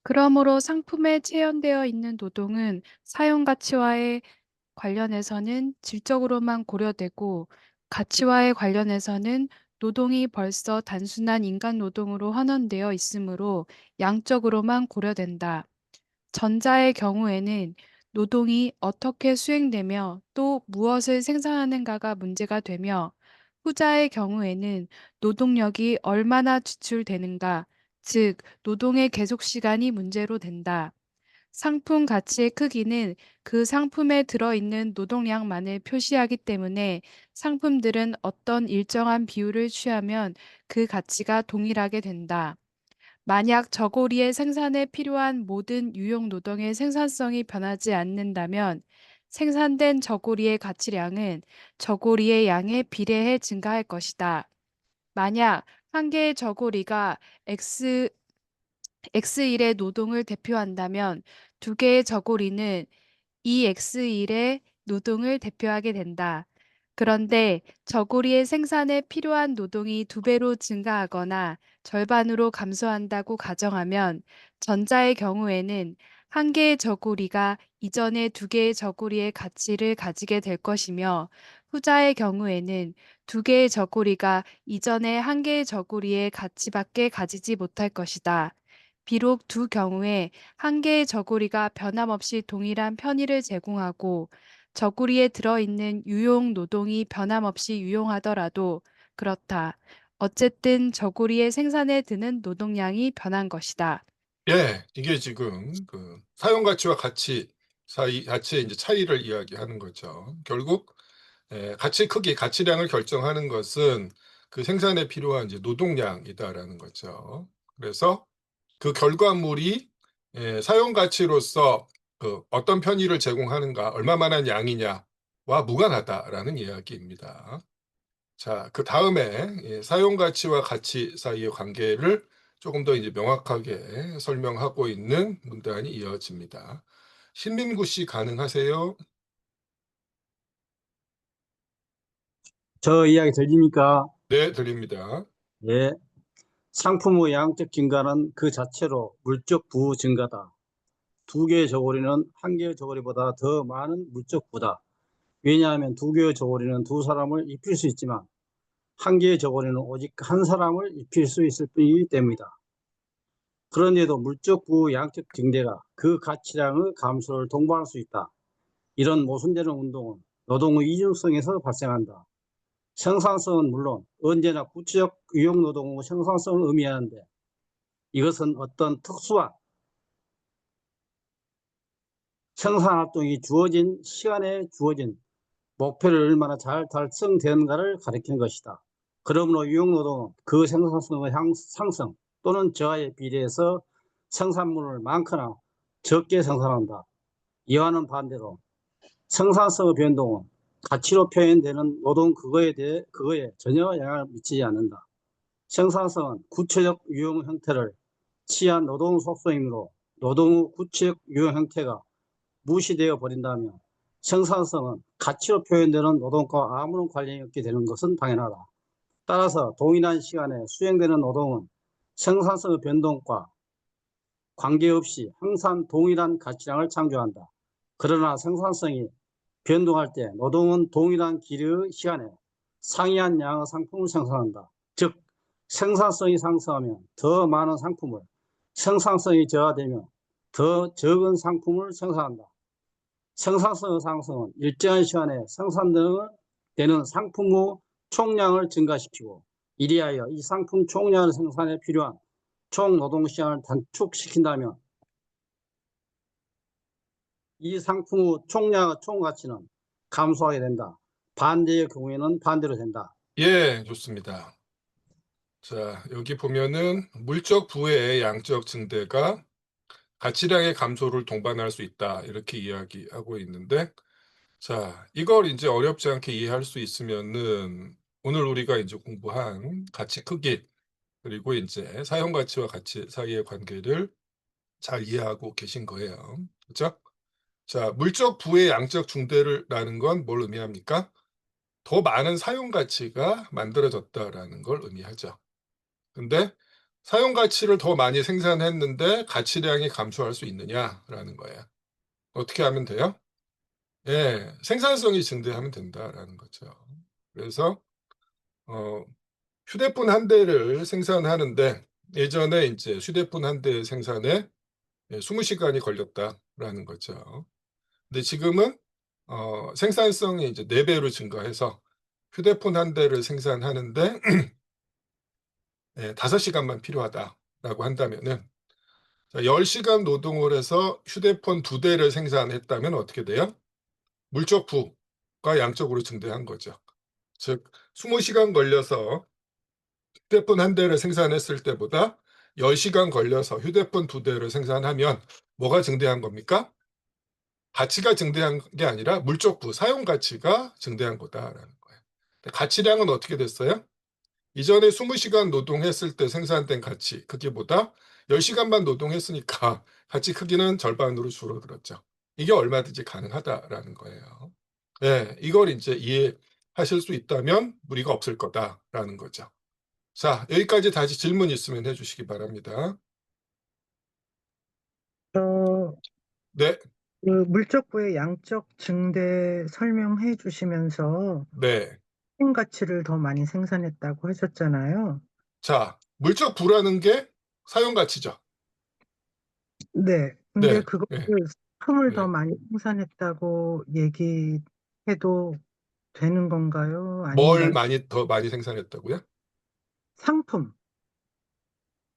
그러므로 상품에 체현되어 있는 노동은 사용 가치와의 관련해서는 질적으로만 고려되고 가치와의 관련해서는 노동이 벌써 단순한 인간 노동으로 환원되어 있으므로 양적으로만 고려된다. 전자의 경우에는 노동이 어떻게 수행되며 또 무엇을 생산하는가가 문제가 되며 후자의 경우에는 노동력이 얼마나 지출되는가, 즉 노동의 계속 시간이 문제로 된다. 상품 가치의 크기는 그 상품에 들어있는 노동량만을 표시하기 때문에 상품들은 어떤 일정한 비율을 취하면 그 가치가 동일하게 된다. 만약 저고리의 생산에 필요한 모든 유용 노동의 생산성이 변하지 않는다면 생산된 저고리의 가치량은 저고리의 양에 비례해 증가할 것이다. 만약 한 개의 저고리가 X1의 노동을 대표한다면 두 개의 저고리는 EX1의 노동을 대표하게 된다. 그런데 저고리의 생산에 필요한 노동이 2배로 증가하거나 절반으로 감소한다고 가정하면 전자의 경우에는 한 개의 저고리가 이전의 2개의 저고리의 가치를 가지게 될 것이며 후자의 경우에는 2개의 저고리가 이전의 한 개의 저고리의 가치밖에 가지지 못할 것이다. 비록 두 경우에 한 개의 저고리가 변함없이 동일한 편의를 제공하고 저고리에 들어있는 유용 노동이 변함없이 유용하더라도 그렇다. 어쨌든 저고리의 생산에 드는 노동량이 변한 것이다. 예, 이게 지금 그 사용 가치와 가치 사이 가치의 이제 차이를 이야기하는 거죠. 결국 가치 크기, 가치량을 결정하는 것은 그 생산에 필요한 이제 노동량이다라는 거죠. 그래서 그 결과물이 사용 가치로서 그 어떤 편의를 제공하는가, 얼마만한 양이냐와 무관하다라는 이야기입니다. 자, 그 다음에 사용 가치와 가치 사이의 관계를 조금 더 이제 명확하게 설명하고 있는 문단이 이어집니다. 신민구 씨 가능하세요? 저 이야기 들립니까? 네, 들립니다. 예. 상품의 양적 증가는 그 자체로 물적 부호 증가다. 두 개의 저고리는 한 개의 저고리보다 더 많은 물적 부다. 왜냐하면 두 개의 저고리는 두 사람을 입힐 수 있지만 한 개의 저고리는 오직 한 사람을 입힐 수 있을 뿐이기 때문이다. 그런데도 물적 부호 양적 증대가 그 가치량의 감소를 동반할 수 있다. 이런 모순되는 운동은 노동의 이중성에서 발생한다. 생산성은 물론 언제나 구체적 유용 노동의 생산성을 의미하는데 이것은 어떤 특수한 생산활동이 주어진 시간에 주어진 목표를 얼마나 잘 달성되는가를 가리키는 것이다. 그러므로 유용노동은 그 생산성의 상승 또는 저하에 비례해서 생산물을 많거나 적게 생산한다. 이와는 반대로 생산성의 변동은 가치로 표현되는 노동 그거에 전혀 영향을 미치지 않는다. 생산성은 구체적 유용 형태를 취한 노동 속성이므로 노동의 구체적 유용 형태가 무시되어 버린다면 생산성은 가치로 표현되는 노동과 아무런 관련이 없게 되는 것은 당연하다. 따라서 동일한 시간에 수행되는 노동은 생산성의 변동과 관계없이 항상 동일한 가치량을 창조한다. 그러나 생산성이 변동할 때 노동은 동일한 길이의 시간에 상이한 양의 상품을 생산한다. 즉 생산성이 상승하면 더 많은 상품을, 생산성이 저하되면 더 적은 상품을 생산한다. 생산성의 상승은 일정한 시간에 생산되는 상품의 총량을 증가시키고 이리하여 이 상품 총량을 생산에 필요한 총 노동 시간을 단축시킨다면 이 상품의 총량의 총가치는 감소하게 된다. 반대의 경우에는 반대로 된다. 예, 좋습니다. 자, 여기 보면은 물적 부의 양적 증대가 가치량의 감소를 동반할 수 있다. 이렇게 이야기하고 있는데, 자, 이걸 이제 어렵지 않게 이해할 수 있으면은 오늘 우리가 이제 공부한 가치 크기, 그리고 이제 사용 가치와 가치 사이의 관계를 잘 이해하고 계신 거예요. 그렇죠? 자, 물적 부의 양적 증대라는 건 뭘 의미합니까? 더 많은 사용 가치가 만들어졌다라는 걸 의미하죠. 근데 사용 가치를 더 많이 생산했는데 가치량이 감소할 수 있느냐라는 거예요. 어떻게 하면 돼요? 예, 생산성이 증대하면 된다라는 거죠. 그래서 휴대폰 한 대를 생산하는데 예전에 이제 휴대폰 한 대 생산에 20시간이 걸렸다라는 거죠. 근데 지금은 생산성이 이제 4배로 증가해서 휴대폰 한 대를 생산하는데 5시간만 필요하다라고 한다면은, 자, 10시간 노동을 해서 휴대폰 2대를 생산했다면 어떻게 돼요? 물적 부가 양적으로 증대한 거죠. 즉 20시간 걸려서 휴대폰 한 대를 생산했을 때보다 10시간 걸려서 휴대폰 2대를 생산하면 뭐가 증대한 겁니까? 가치가 증대한 게 아니라 물적 부, 사용 가치가 증대한 거다라는 거예요. 가치량은 어떻게 됐어요? 이전에 20시간 노동했을 때 생산된 가치 크기보다 10시간만 노동했으니까 가치 크기는 절반으로 줄어들었죠. 이게 얼마든지 가능하다라는 거예요. 네, 이걸 이제 이해하실 수 있다면 무리가 없을 거다라는 거죠. 자, 여기까지 다시 질문 있으면 해주시기 바랍니다. 네, 그 물적부의 양적 증대 설명해 주시면서 네. 사용 가치를 더 많이 생산했다고 하셨잖아요. 자, 물적 부라는 게 사용 가치죠. 네. 근데 네, 그거를 네, 상품을 더 네. 많이 생산했다고 얘기해도 되는 건가요? 뭘 아니면 더 많이 생산했다고요? 상품.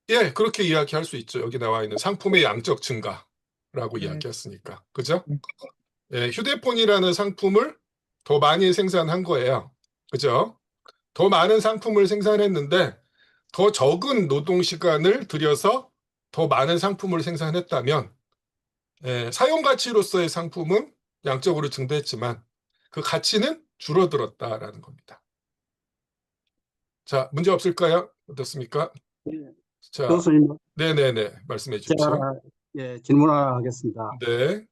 예, 그렇게 이야기할 수 있죠. 여기 나와 있는 상품의 양적 증가라고 네. 이야기했으니까. 그죠? 네. 예, 휴대폰이라는 상품을 더 많이 생산한 거예요. 그죠? 더 많은 상품을 생산했는데 더 적은 노동 시간을 들여서 더 많은 상품을 생산했다면 사용 가치로서의 상품은 양적으로 증대했지만 그 가치는 줄어들었다라는 겁니다. 자, 문제 없을까요? 어떻습니까? 자, 교수님, 네네네, 말씀해 주십시오. 제가 질문하겠습니다. 네,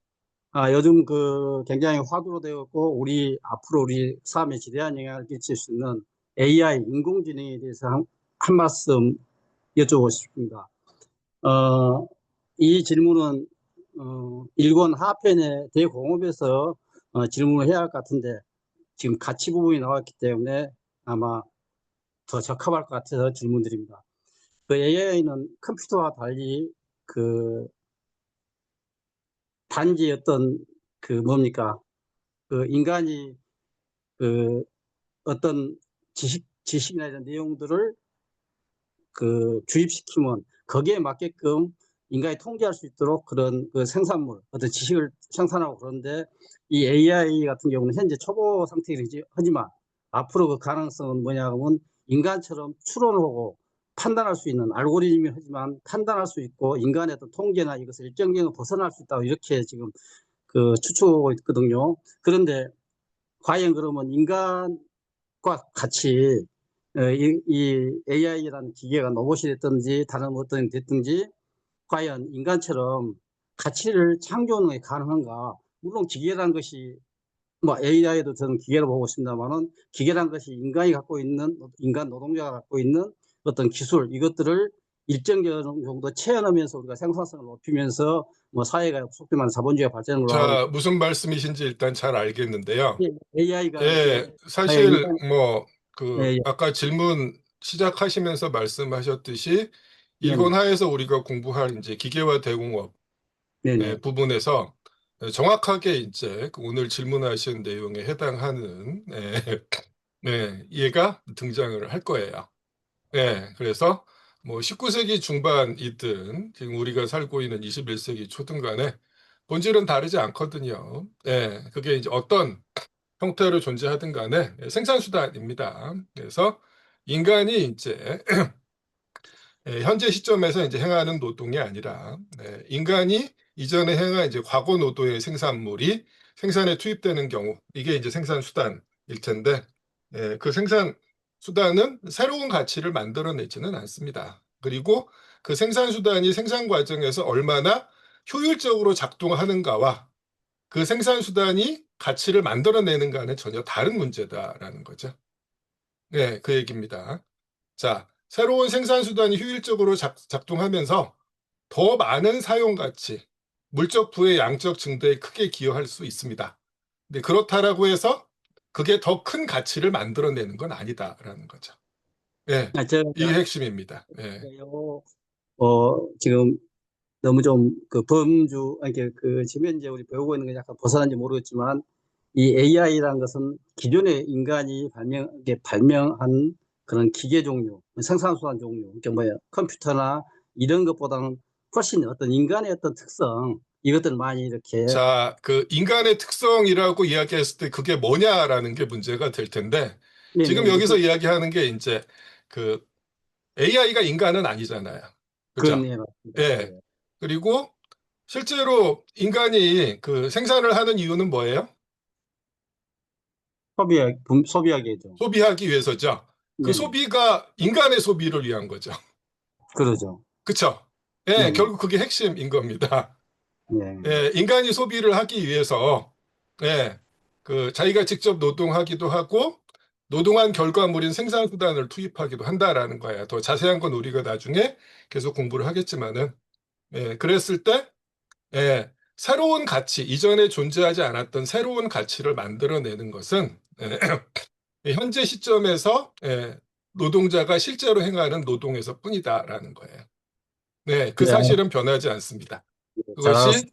요즘 굉장히 화두로 되었고 앞으로 우리 삶에 지대한 영향을 끼칠 수 있는 AI 인공지능에 대해서 한 말씀 여쭤보고 싶습니다. 이 질문은 일본 하편의 대공업에서 질문을 해야 할 것 같은데 지금 가치 부분이 나왔기 때문에 아마 더 적합할 것 같아서 질문드립니다. AI는 컴퓨터와 달리 단지 인간이 어떤 지식이나 이런 내용들을 주입시키면 거기에 맞게끔 인간이 통제할 수 있도록 그런 생산물, 어떤 지식을 생산하고 그런데 이 AI 같은 경우는 현재 초보 상태이지 하지만 앞으로 그 가능성은 뭐냐 하면 인간처럼 추론하고 판단할 수 있는 알고리즘이 하지만 판단할 수 있고 인간의 어떤 통제나 이것을 일정 정도 벗어날 수 있다고 이렇게 지금 추측하고 있거든요. 그런데 과연 그러면 인간과 같이 이 AI라는 기계가 로봇이 됐든지 다른 어떤 됐든지 과연 인간처럼 가치를 창조하는 게 가능한가? 물론 기계라는 것이 AI도 저는 기계로 보고 있습니다만은 기계라는 것이 인간 노동자가 갖고 있는 어떤 기술 이것들을 일정 정도 체험하면서 우리가 생산성을 높이면서 사회가 속된 말로 자본주의가 발전을 하고 자, 무슨 말씀이신지 일단 잘 알겠는데요. AI가 사실 예. 아까 질문 시작하시면서 말씀하셨듯이 네네. 일본 하에서 우리가 공부할 이제 기계화 대공업 네네. 부분에서 정확하게 이제 오늘 질문하신 내용에 해당하는 얘가 등장을 할 거예요. 그래서 뭐 19세기 중반이든 지금 우리가 살고 있는 21세기 초든 간에 본질은 다르지 않거든요. 그게 이제 어떤 형태로 존재하든 간에 생산수단입니다. 그래서 인간이 이제 현재 시점에서 이제 행하는 노동이 아니라 인간이 이전에 행한 이제 과거 노동의 생산물이 생산에 투입되는 경우 이게 이제 생산수단일 텐데 그 생산수단은 새로운 가치를 만들어내지는 않습니다. 그리고 그 생산수단이 생산 과정에서 얼마나 효율적으로 작동하는가와 그 생산수단이 가치를 만들어내는가는 전혀 다른 문제다라는 거죠. 그 얘기입니다. 자, 새로운 생산수단이 효율적으로 작동하면서 더 많은 사용가치, 물적 부의 양적 증대에 크게 기여할 수 있습니다. 근데 그렇다라고 해서 그게 더 큰 가치를 만들어내는 건 아니다라는 거죠. 이게 핵심입니다. 지금 너무 좀 지금 현재 우리 배우고 있는 게 약간 벗어난지 모르겠지만 이 AI라는 것은 기존의 인간이 발명한 그런 기계 종류, 생산수단 종류, 그러니까 컴퓨터나 이런 것보다는 훨씬 어떤 인간의 어떤 특성, 이것들 많이 이렇게. 자, 그 인간의 특성이라고 이야기했을 때 그게 뭐냐라는 게 문제가 될 텐데, 지금 여기서 이야기하는 게 이제 그 AI가 인간은 아니잖아요. 그죠? 그리고 실제로 인간이 그 생산을 하는 이유는 뭐예요? 소비하기죠. 소비하기 위해서죠. 그 소비가 인간의 소비를 위한 거죠. 그러죠. 그쵸? 결국 그게 핵심인 겁니다. 네. 인간이 소비를 하기 위해서 그 자기가 직접 노동하기도 하고 노동한 결과물인 생산수단을 투입하기도 한다라는 거야. 더 자세한 건 우리가 나중에 계속 공부를 하겠지만은 그랬을 때 새로운 가치, 이전에 존재하지 않았던 새로운 가치를 만들어내는 것은 현재 시점에서 노동자가 실제로 행하는 노동에서 뿐이다라는 거예요. 그 사실은 변하지 않습니다. 그것이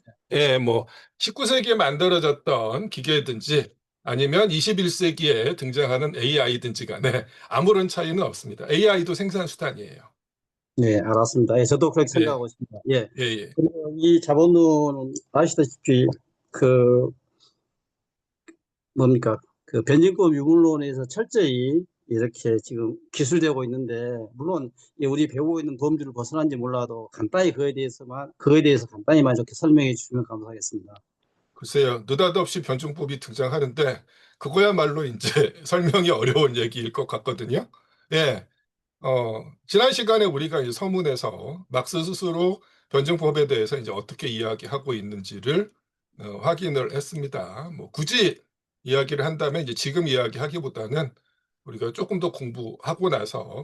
뭐 19세기에 만들어졌던 기계든지 아니면 21세기에 등장하는 AI든지 간에 아무런 차이는 없습니다. AI도 생산수단이에요. 네, 알았습니다. 저도 그렇게 생각하고 있습니다. 그리고 이 자본론은 아시다시피 그 변증법 유물론에서 철저히 이렇게 지금 기술되고 있는데, 물론 우리 배우고 있는 범주를 벗어난지 몰라도 간단히 그에 대해서 간단히만 이렇게 설명해 주시면 감사하겠습니다. 글쎄요, 느닷없이 변증법이 등장하는데 그거야말로 이제 설명이 어려운 얘기일 것 같거든요. 예, 지난 시간에 우리가 이제 서문에서 막스 스스로 변증법에 대해서 이제 어떻게 이야기하고 있는지를 확인을 했습니다. 뭐 굳이 이야기를 한다면 이제 지금 이야기하기보다는 우리가 조금 더 공부하고 나서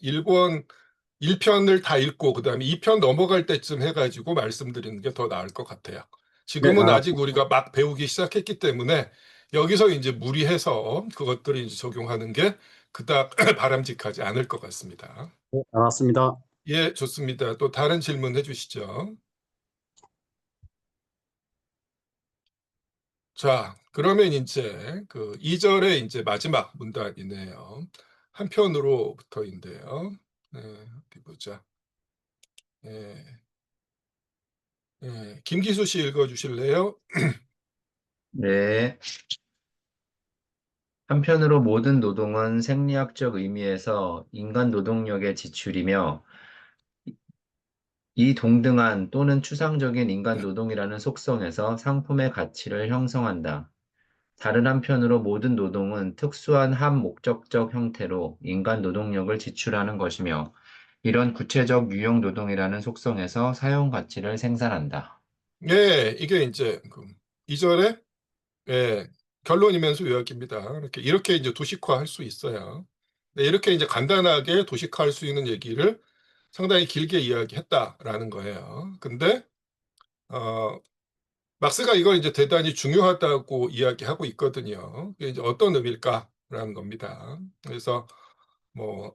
1편을 다 읽고 그다음에 2편 넘어갈 때쯤 해가지고 말씀드리는 게 더 나을 것 같아요. 지금은 아직 우리가 막 배우기 시작했기 때문에 여기서 이제 무리해서 그것들을 이제 적용하는 게 그닥 바람직하지 않을 것 같습니다. 네, 알았습니다. 예, 좋습니다. 또 다른 질문 해주시죠. 자, 그러면 이제 그 2절의 이제 마지막 문단이네요. 한편으로부터인데요. 네, 어디 보자. 김기수 씨 읽어주실래요? 네. 한편으로 모든 노동은 생리학적 의미에서 인간 노동력의 지출이며 이 동등한 또는 추상적인 인간 노동이라는 속성에서 상품의 가치를 형성한다. 다른 한편으로 모든 노동은 특수한 한목적적 형태로 인간 노동력을 지출하는 것이며 이런 구체적 유형 노동이라는 속성에서 사용 가치를 생산한다. 네, 이게 이제 2절의 결론이면서 요약입니다. 이렇게 이제 도식화할 수 있어요. 네, 이렇게 이제 간단하게 도식화할 수 있는 얘기를 상당히 길게 이야기했다라는 거예요. 근데 막스가 이걸 이제 대단히 중요하다고 이야기하고 있거든요. 이게 이제 어떤 의미일까라는 겁니다. 그래서 뭐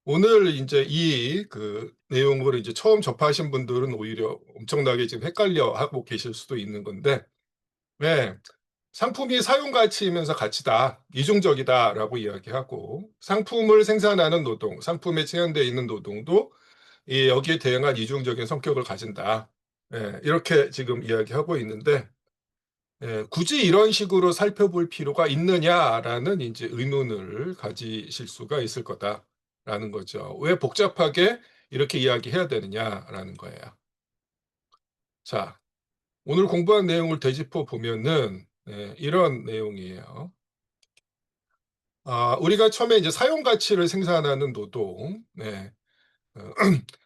오늘 이제 이 그 내용을 이제 처음 접하신 분들은 오히려 엄청나게 지금 헷갈려 하고 계실 수도 있는 건데, 왜 상품이 사용 가치이면서 가치다, 이중적이다라고 이야기하고 상품을 생산하는 노동, 상품에 체현되어 있는 노동도 여기에 대응한 이중적인 성격을 가진다. 이렇게 지금 이야기하고 있는데 굳이 이런 식으로 살펴볼 필요가 있느냐라는 이제 의문을 가지실 수가 있을 거다라는 거죠. 왜 복잡하게 이렇게 이야기해야 되느냐라는 거예요. 자, 오늘 공부한 내용을 되짚어 보면은 이런 내용이에요. 우리가 처음에 이제 사용 가치를 생산하는 노동,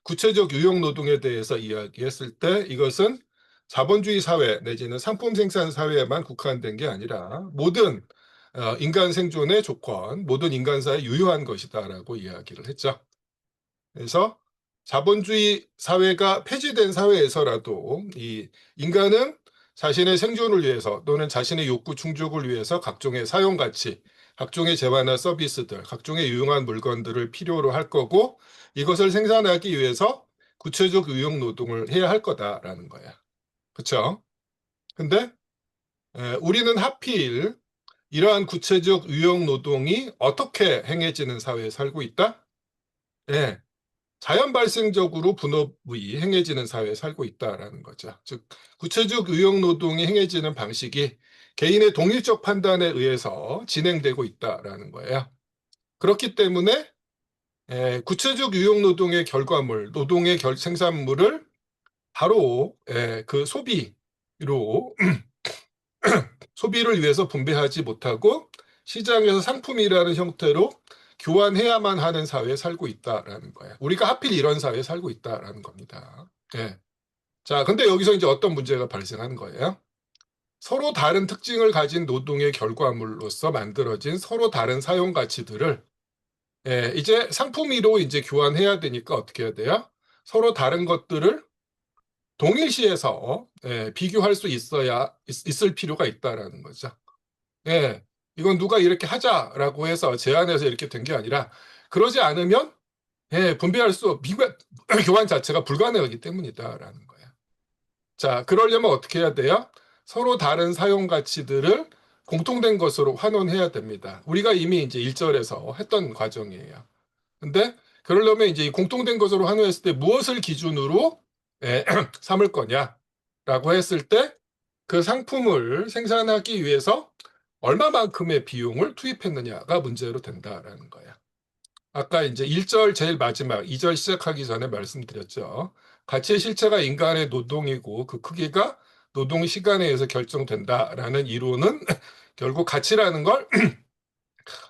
구체적 유형 노동에 대해서 이야기했을 때 이것은 자본주의 사회 내지는 상품 생산 사회에만 국한된 게 아니라 모든 인간 생존의 조건, 모든 인간사에 유효한 것이다라고 이야기를 했죠. 그래서 자본주의 사회가 폐지된 사회에서라도 이 인간은 자신의 생존을 위해서 또는 자신의 욕구 충족을 위해서 각종의 사용 가치, 각종의 재화나 서비스들, 각종의 유용한 물건들을 필요로 할 거고 이것을 생산하기 위해서 구체적 유형 노동을 해야 할 거다라는 거야. 그렇죠? 근데 우리는 하필 이러한 구체적 유형 노동이 어떻게 행해지는 사회에 살고 있다? 자연 발생적으로 분업이 행해지는 사회에 살고 있다라는 거죠. 즉 구체적 유형 노동이 행해지는 방식이 개인의 독립적 판단에 의해서 진행되고 있다라는 거예요. 그렇기 때문에 구체적 유형 노동의 결과물, 노동의 생산물을 바로 그 소비로 소비를 위해서 분배하지 못하고 시장에서 상품이라는 형태로 교환해야만 하는 사회에 살고 있다라는 거예요. 우리가 하필 이런 사회에 살고 있다라는 겁니다. 자, 근데 여기서 이제 어떤 문제가 발생하는 거예요? 서로 다른 특징을 가진 노동의 결과물로서 만들어진 서로 다른 사용 가치들을 이제 상품위로 이제 교환해야 되니까 어떻게 해야 돼요? 서로 다른 것들을 동일시해서 비교할 수 있을 필요가 있다라는 거죠. 이건 누가 이렇게 하자라고 해서 제안해서 이렇게 된 게 아니라 그러지 않으면 분배할 수 교환 자체가 불가능하기 때문이다라는 거예요. 자, 그러려면 어떻게 해야 돼요? 서로 다른 사용 가치들을 공통된 것으로 환원해야 됩니다. 우리가 이미 이제 1절에서 했던 과정이에요. 근데 그러려면 이제 이 공통된 것으로 환원했을 때 무엇을 기준으로 삼을 거냐라고 했을 때 그 상품을 생산하기 위해서 얼마만큼의 비용을 투입했느냐가 문제로 된다라는 거야. 아까 이제 1절 제일 마지막 2절 시작하기 전에 말씀드렸죠. 가치의 실체가 인간의 노동이고 그 크기가 노동 시간에 의해서 결정된다라는 이론은 결국 가치라는 걸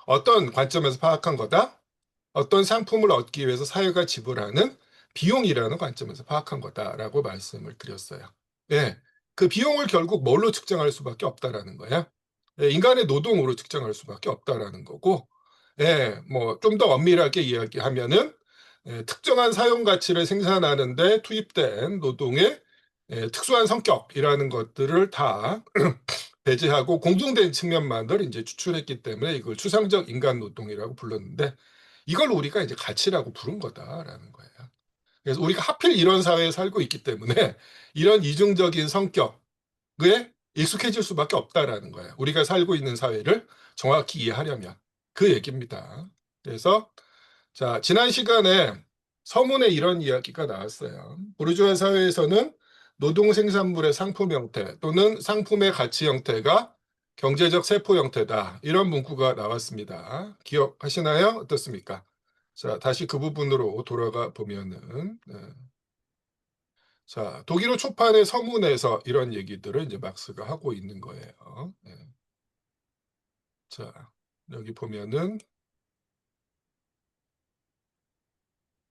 어떤 관점에서 파악한 거다? 어떤 상품을 얻기 위해서 사회가 지불하는 비용이라는 관점에서 파악한 거다라고 말씀을 드렸어요. 예, 그 비용을 결국 뭘로 측정할 수밖에 없다라는 거야. 예, 인간의 노동으로 측정할 수밖에 없다라는 거고, 예, 뭐 좀 더 엄밀하게 이야기하면은 특정한 사용 가치를 생산하는데 투입된 노동의 특수한 성격이라는 것들을 다 배제하고 공통된 측면만을 이제 추출했기 때문에 이걸 추상적 인간 노동이라고 불렀는데 이걸 우리가 이제 가치라고 부른 거다라는 거예요. 그래서 우리가 하필 이런 사회에 살고 있기 때문에 이런 이중적인 성격에 익숙해질 수밖에 없다라는 거예요. 우리가 살고 있는 사회를 정확히 이해하려면 그 얘기입니다. 그래서 자, 지난 시간에 서문에 이런 이야기가 나왔어요. 부르주아 사회에서는 노동 생산물의 상품 형태 또는 상품의 가치 형태가 경제적 세포 형태다. 이런 문구가 나왔습니다. 기억하시나요? 어떻습니까? 자, 다시 그 부분으로 돌아가 보면은, 자, 독일어 초판의 서문에서 이런 얘기들을 이제 막스가 하고 있는 거예요. 자, 여기 보면은,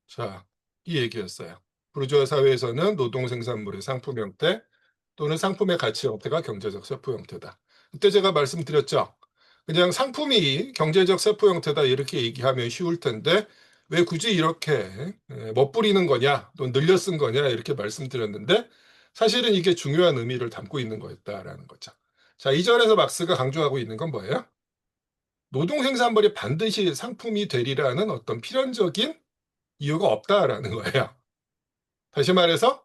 자, 이 얘기였어요. 부르주아 사회에서는 노동 생산물의 상품 형태 또는 상품의 가치 형태가 경제적 세포 형태다. 그때 제가 말씀드렸죠. 그냥 상품이 경제적 세포 형태다 이렇게 얘기하면 쉬울 텐데 왜 굳이 이렇게 멋부리는 거냐 또 늘려 쓴 거냐 이렇게 말씀드렸는데 사실은 이게 중요한 의미를 담고 있는 거였다라는 거죠. 자, 이 절에서 막스가 강조하고 있는 건 뭐예요? 노동 생산물이 반드시 상품이 되리라는 어떤 필연적인 이유가 없다라는 거예요. 다시 말해서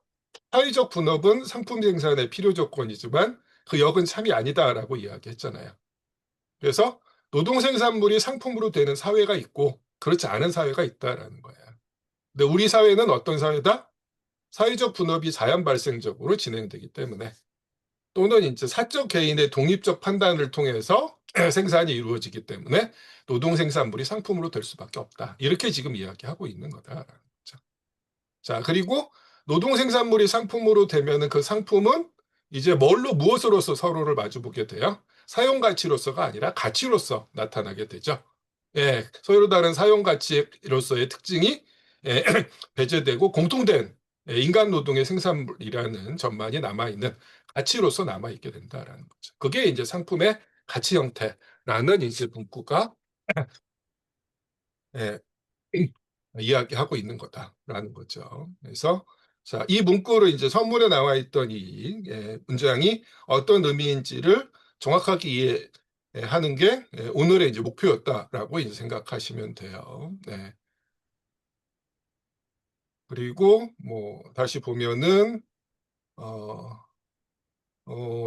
사회적 분업은 상품 생산의 필요 조건이지만 그 역은 참이 아니다라고 이야기했잖아요. 그래서 노동 생산물이 상품으로 되는 사회가 있고 그렇지 않은 사회가 있다라는 거예요. 근데 우리 사회는 어떤 사회다? 사회적 분업이 자연 발생적으로 진행되기 때문에 또는 이제 사적 개인의 독립적 판단을 통해서 생산이 이루어지기 때문에 노동 생산물이 상품으로 될 수밖에 없다. 이렇게 지금 이야기하고 있는 거다라는 거죠. 자, 그리고 노동 생산물이 상품으로 되면은 그 상품은 이제 무엇으로서 서로를 마주보게 돼요? 사용 가치로서가 아니라 가치로서 나타나게 되죠. 예, 서로 다른 사용 가치로서의 특징이 배제되고 공통된 인간 노동의 생산물이라는 전만이 남아있는 가치로서 남아있게 된다라는 거죠. 그게 이제 상품의 가치 형태라는 이제 문구가 예, 이야기하고 있는 거다라는 거죠. 그래서 자, 이 문구를 이제 선문에 나와 있던 이 문장이 어떤 의미인지를 정확하게 이해하는 게 오늘의 이제 목표였다라고 이제 생각하시면 돼요. 네. 그리고 뭐 다시 보면은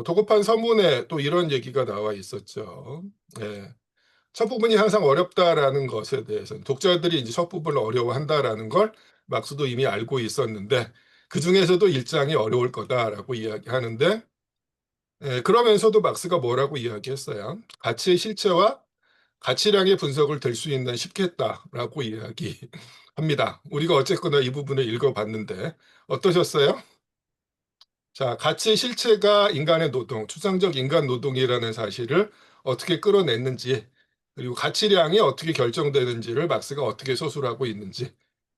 도급한 서문에 또 이런 얘기가 나와 있었죠. 예. 첫 부분이 항상 어렵다라는 것에 대해서는 독자들이 이제 첫 부분을 어려워한다라는 걸 막스도 이미 알고 있었는데 그 중에서도 1장이 어려울 거다라고 이야기하는데 그러면서도 막스가 뭐라고 이야기했어요? 가치의 실체와 가치량의 분석을 될 수 있는 쉽겠다라고 이야기합니다. 우리가 어쨌거나 이 부분을 읽어봤는데 어떠셨어요? 자, 가치의 실체가 인간의 노동, 추상적 인간 노동이라는 사실을 어떻게 끌어냈는지, 그리고 가치량이 어떻게 결정되는지를 막스가 어떻게 서술하고 있는지,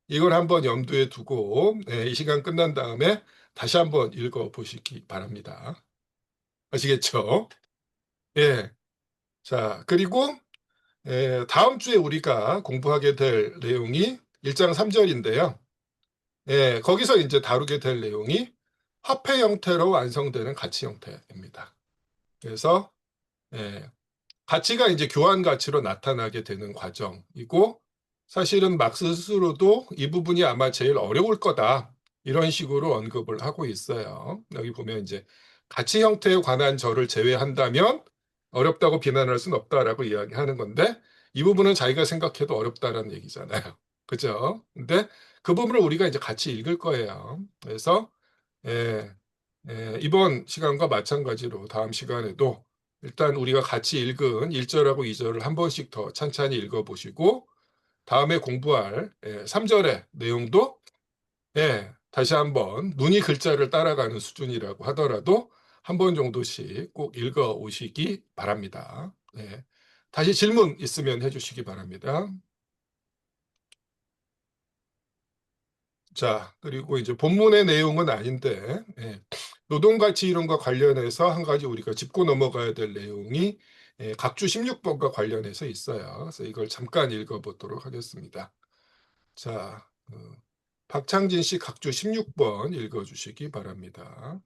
이걸 한번 염두에 두고 이 시간 끝난 다음에 다시 한번 읽어보시기 바랍니다. 아시겠죠? 예. 자, 그리고 다음 주에 우리가 공부하게 될 내용이 1장 3절인데요. 예, 거기서 이제 다루게 될 내용이 화폐 형태로 완성되는 가치 형태입니다. 그래서 가치가 이제 교환 가치로 나타나게 되는 과정이고 사실은 막스 스스로도 이 부분이 아마 제일 어려울 거다 이런 식으로 언급을 하고 있어요. 여기 보면 이제 가치 형태에 관한 절을 제외한다면 어렵다고 비난할 수는 없다라고 이야기하는 건데 이 부분은 자기가 생각해도 어렵다라는 얘기잖아요. 그죠? 근데 그 부분을 우리가 이제 같이 읽을 거예요. 그래서 이번 시간과 마찬가지로 다음 시간에도 일단 우리가 같이 읽은 1절하고 2절을 한 번씩 더 찬찬히 읽어보시고 다음에 공부할 3절의 내용도 다시 한번 눈이 글자를 따라가는 수준이라고 하더라도 한 번 정도씩 꼭 읽어 오시기 바랍니다. 다시 질문 있으면 해주시기 바랍니다. 자, 그리고 이제 본문의 내용은 아닌데 노동가치 이론과 관련해서 한 가지 우리가 짚고 넘어가야 될 내용이 각주 16번과 관련해서 있어요. 그래서 이걸 잠깐 읽어보도록 하겠습니다. 자, 박창진 씨 각주 16번 읽어주시기 바랍니다.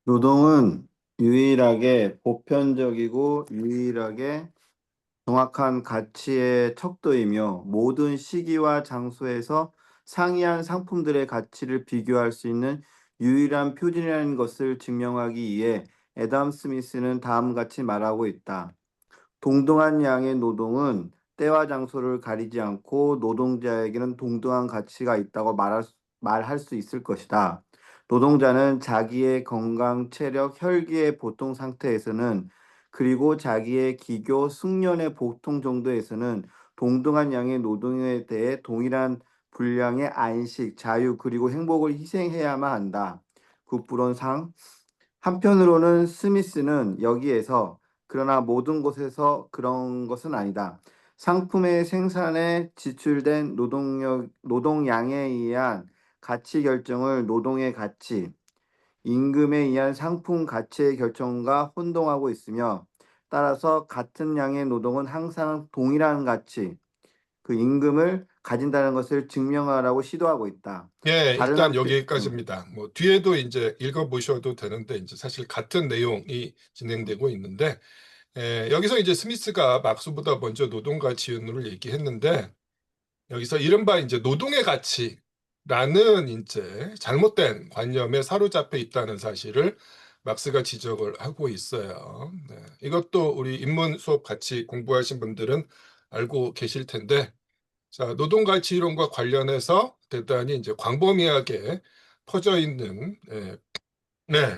노동은 유일하게 보편적이고 유일하게 정확한 가치의 척도이며 모든 시기와 장소에서 상이한 상품들의 가치를 비교할 수 있는 유일한 표준이라는 것을 증명하기 위해 애덤 스미스는 다음같이 말하고 있다. 동등한 양의 노동은 때와 장소를 가리지 않고 노동자에게는 동등한 가치가 있다고 말할 수 있을 것이다. 노동자는 자기의 건강, 체력, 혈기의 보통 상태에서는 그리고 자기의 기교, 숙련의 보통 정도에서는 동등한 양의 노동에 대해 동일한 분량의 안식, 자유, 그리고 행복을 희생해야만 한다. 국부론상. 한편으로는 스미스는 여기에서 그러나 모든 곳에서 그런 것은 아니다. 상품의 생산에 지출된 노동량에 의한 가치 결정을 노동의 가치, 임금에 의한 상품 가치의 결정과 혼동하고 있으며 따라서 같은 양의 노동은 항상 동일한 가치, 그 임금을 가진다는 것을 증명하라고 시도하고 있다. 일단 여기까지입니다. 뭐 뒤에도 이제 읽어보셔도 되는데 이제 사실 같은 내용이 진행되고 있는데 여기서 이제 스미스가 막수보다 먼저 노동 가치 이론을 얘기했는데 여기서 이른바 이제 노동의 가치라는 이제 잘못된 관념에 사로잡혀 있다는 사실을 막스가 지적을 하고 있어요. 이것도 우리 인문 수업 같이 공부하신 분들은 알고 계실 텐데, 자, 노동 가치 이론과 관련해서 대단히 이제 광범위하게 퍼져 있는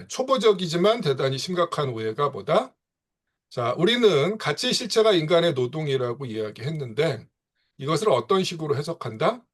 초보적이지만 대단히 심각한 오해가 뭐다? 자, 우리는 가치의 실체가 인간의 노동이라고 이야기했는데 이것을 어떤 식으로 해석한다?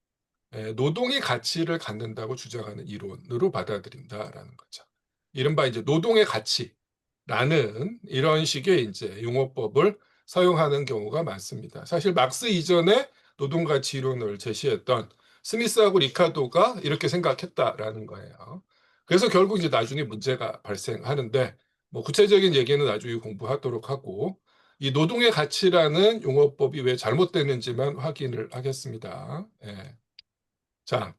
노동이 가치를 갖는다고 주장하는 이론으로 받아들인다라는 거죠. 이른바 이제 노동의 가치라는 이런 식의 이제 용어법을 사용하는 경우가 많습니다. 사실 막스 이전에 노동 가치 이론을 제시했던 스미스하고 리카도가 이렇게 생각했다라는 거예요. 그래서 결국 이제 나중에 문제가 발생하는데 뭐 구체적인 얘기는 나중에 공부하도록 하고 이 노동의 가치라는 용어법이 왜 잘못됐는지만 확인을 하겠습니다. 자,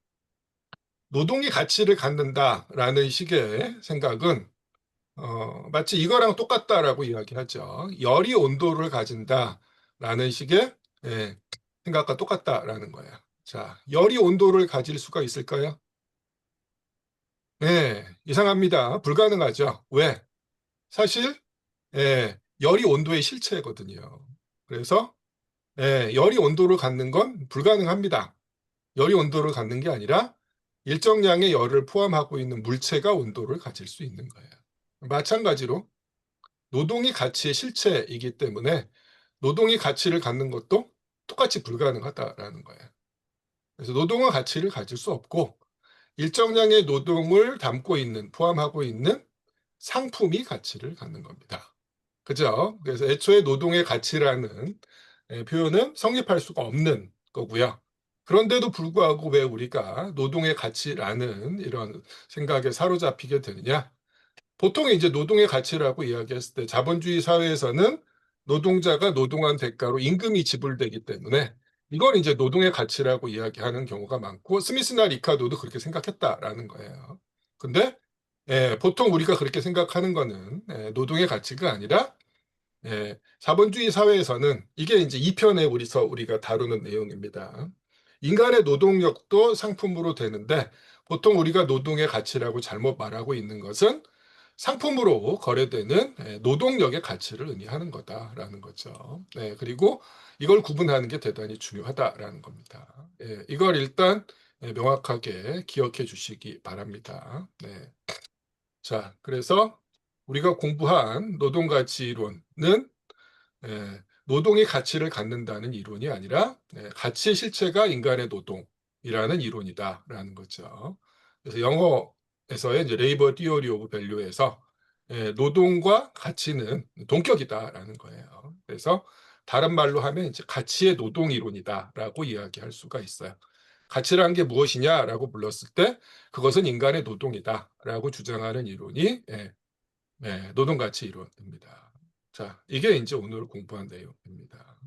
노동이 가치를 갖는다라는 식의 생각은 마치 이거랑 똑같다라고 이야기하죠. 열이 온도를 가진다라는 식의 생각과 똑같다라는 거예요. 자, 열이 온도를 가질 수가 있을까요? 이상합니다. 불가능하죠. 왜? 사실 열이 온도의 실체거든요. 그래서 열이 온도를 갖는 건 불가능합니다. 열이 온도를 갖는 게 아니라 일정량의 열을 포함하고 있는 물체가 온도를 가질 수 있는 거예요. 마찬가지로 노동이 가치의 실체이기 때문에 노동이 가치를 갖는 것도 똑같이 불가능하다라는 거예요. 그래서 노동은 가치를 가질 수 없고 일정량의 노동을 담고 있는, 포함하고 있는 상품이 가치를 갖는 겁니다. 그죠? 그래서 애초에 노동의 가치라는 표현은 성립할 수가 없는 거고요. 그런데도 불구하고 왜 우리가 노동의 가치라는 이런 생각에 사로잡히게 되느냐? 보통 이제 노동의 가치라고 이야기했을 때 자본주의 사회에서는 노동자가 노동한 대가로 임금이 지불되기 때문에 이걸 이제 노동의 가치라고 이야기하는 경우가 많고 스미스나 리카도도 그렇게 생각했다라는 거예요. 근데 보통 우리가 그렇게 생각하는 거는 노동의 가치가 아니라 자본주의 사회에서는 이게 이제 2편에 우리가 다루는 내용입니다. 인간의 노동력도 상품으로 되는데 보통 우리가 노동의 가치라고 잘못 말하고 있는 것은 상품으로 거래되는 노동력의 가치를 의미하는 거다라는 거죠. 그리고 이걸 구분하는 게 대단히 중요하다라는 겁니다. 이걸 일단 명확하게 기억해 주시기 바랍니다. 자, 그래서 우리가 공부한 노동가치이론은 노동이 가치를 갖는다는 이론이 아니라 가치의 실체가 인간의 노동이라는 이론이다라는 거죠. 그래서 영어에서의 이제 레이버 티어리 오브 밸류에서 노동과 가치는 동격이다라는 거예요. 그래서 다른 말로 하면 이제 가치의 노동 이론이다라고 이야기할 수가 있어요. 가치라는 게 무엇이냐라고 불렀을 때 그것은 인간의 노동이다라고 주장하는 이론이 노동가치 이론입니다. 자, 이게 이제 오늘 공부한 내용입니다.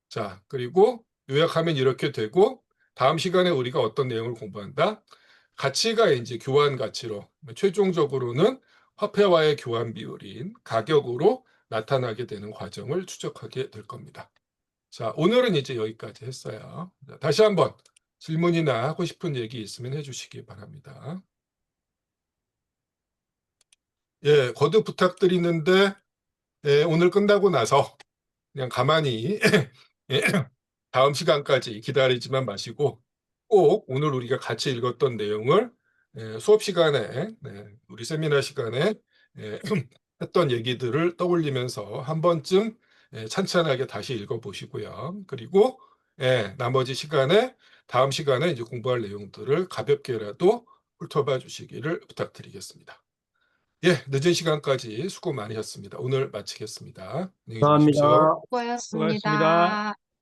자, 그리고 요약하면 이렇게 되고 다음 시간에 우리가 어떤 내용을 공부한다? 가치가 이제 교환 가치로 최종적으로는 화폐와의 교환 비율인 가격으로 나타나게 되는 과정을 추적하게 될 겁니다. 자, 오늘은 이제 여기까지 했어요. 자, 다시 한번 질문이나 하고 싶은 얘기 있으면 해주시기 바랍니다. 예, 거듭 부탁드리는데 오늘 끝나고 나서 그냥 가만히 다음 시간까지 기다리지만 마시고 꼭 오늘 우리가 같이 읽었던 내용을 수업 시간에 우리 세미나 시간에 했던 얘기들을 떠올리면서 한 번쯤 찬찬하게 다시 읽어보시고요. 그리고 나머지 시간에 다음 시간에 이제 공부할 내용들을 가볍게라도 훑어봐 주시기를 부탁드리겠습니다. 예, 늦은 시간까지 수고 많으셨습니다. 오늘 마치겠습니다. 안녕히 주무십시오. 감사합니다. 수고하셨습니다.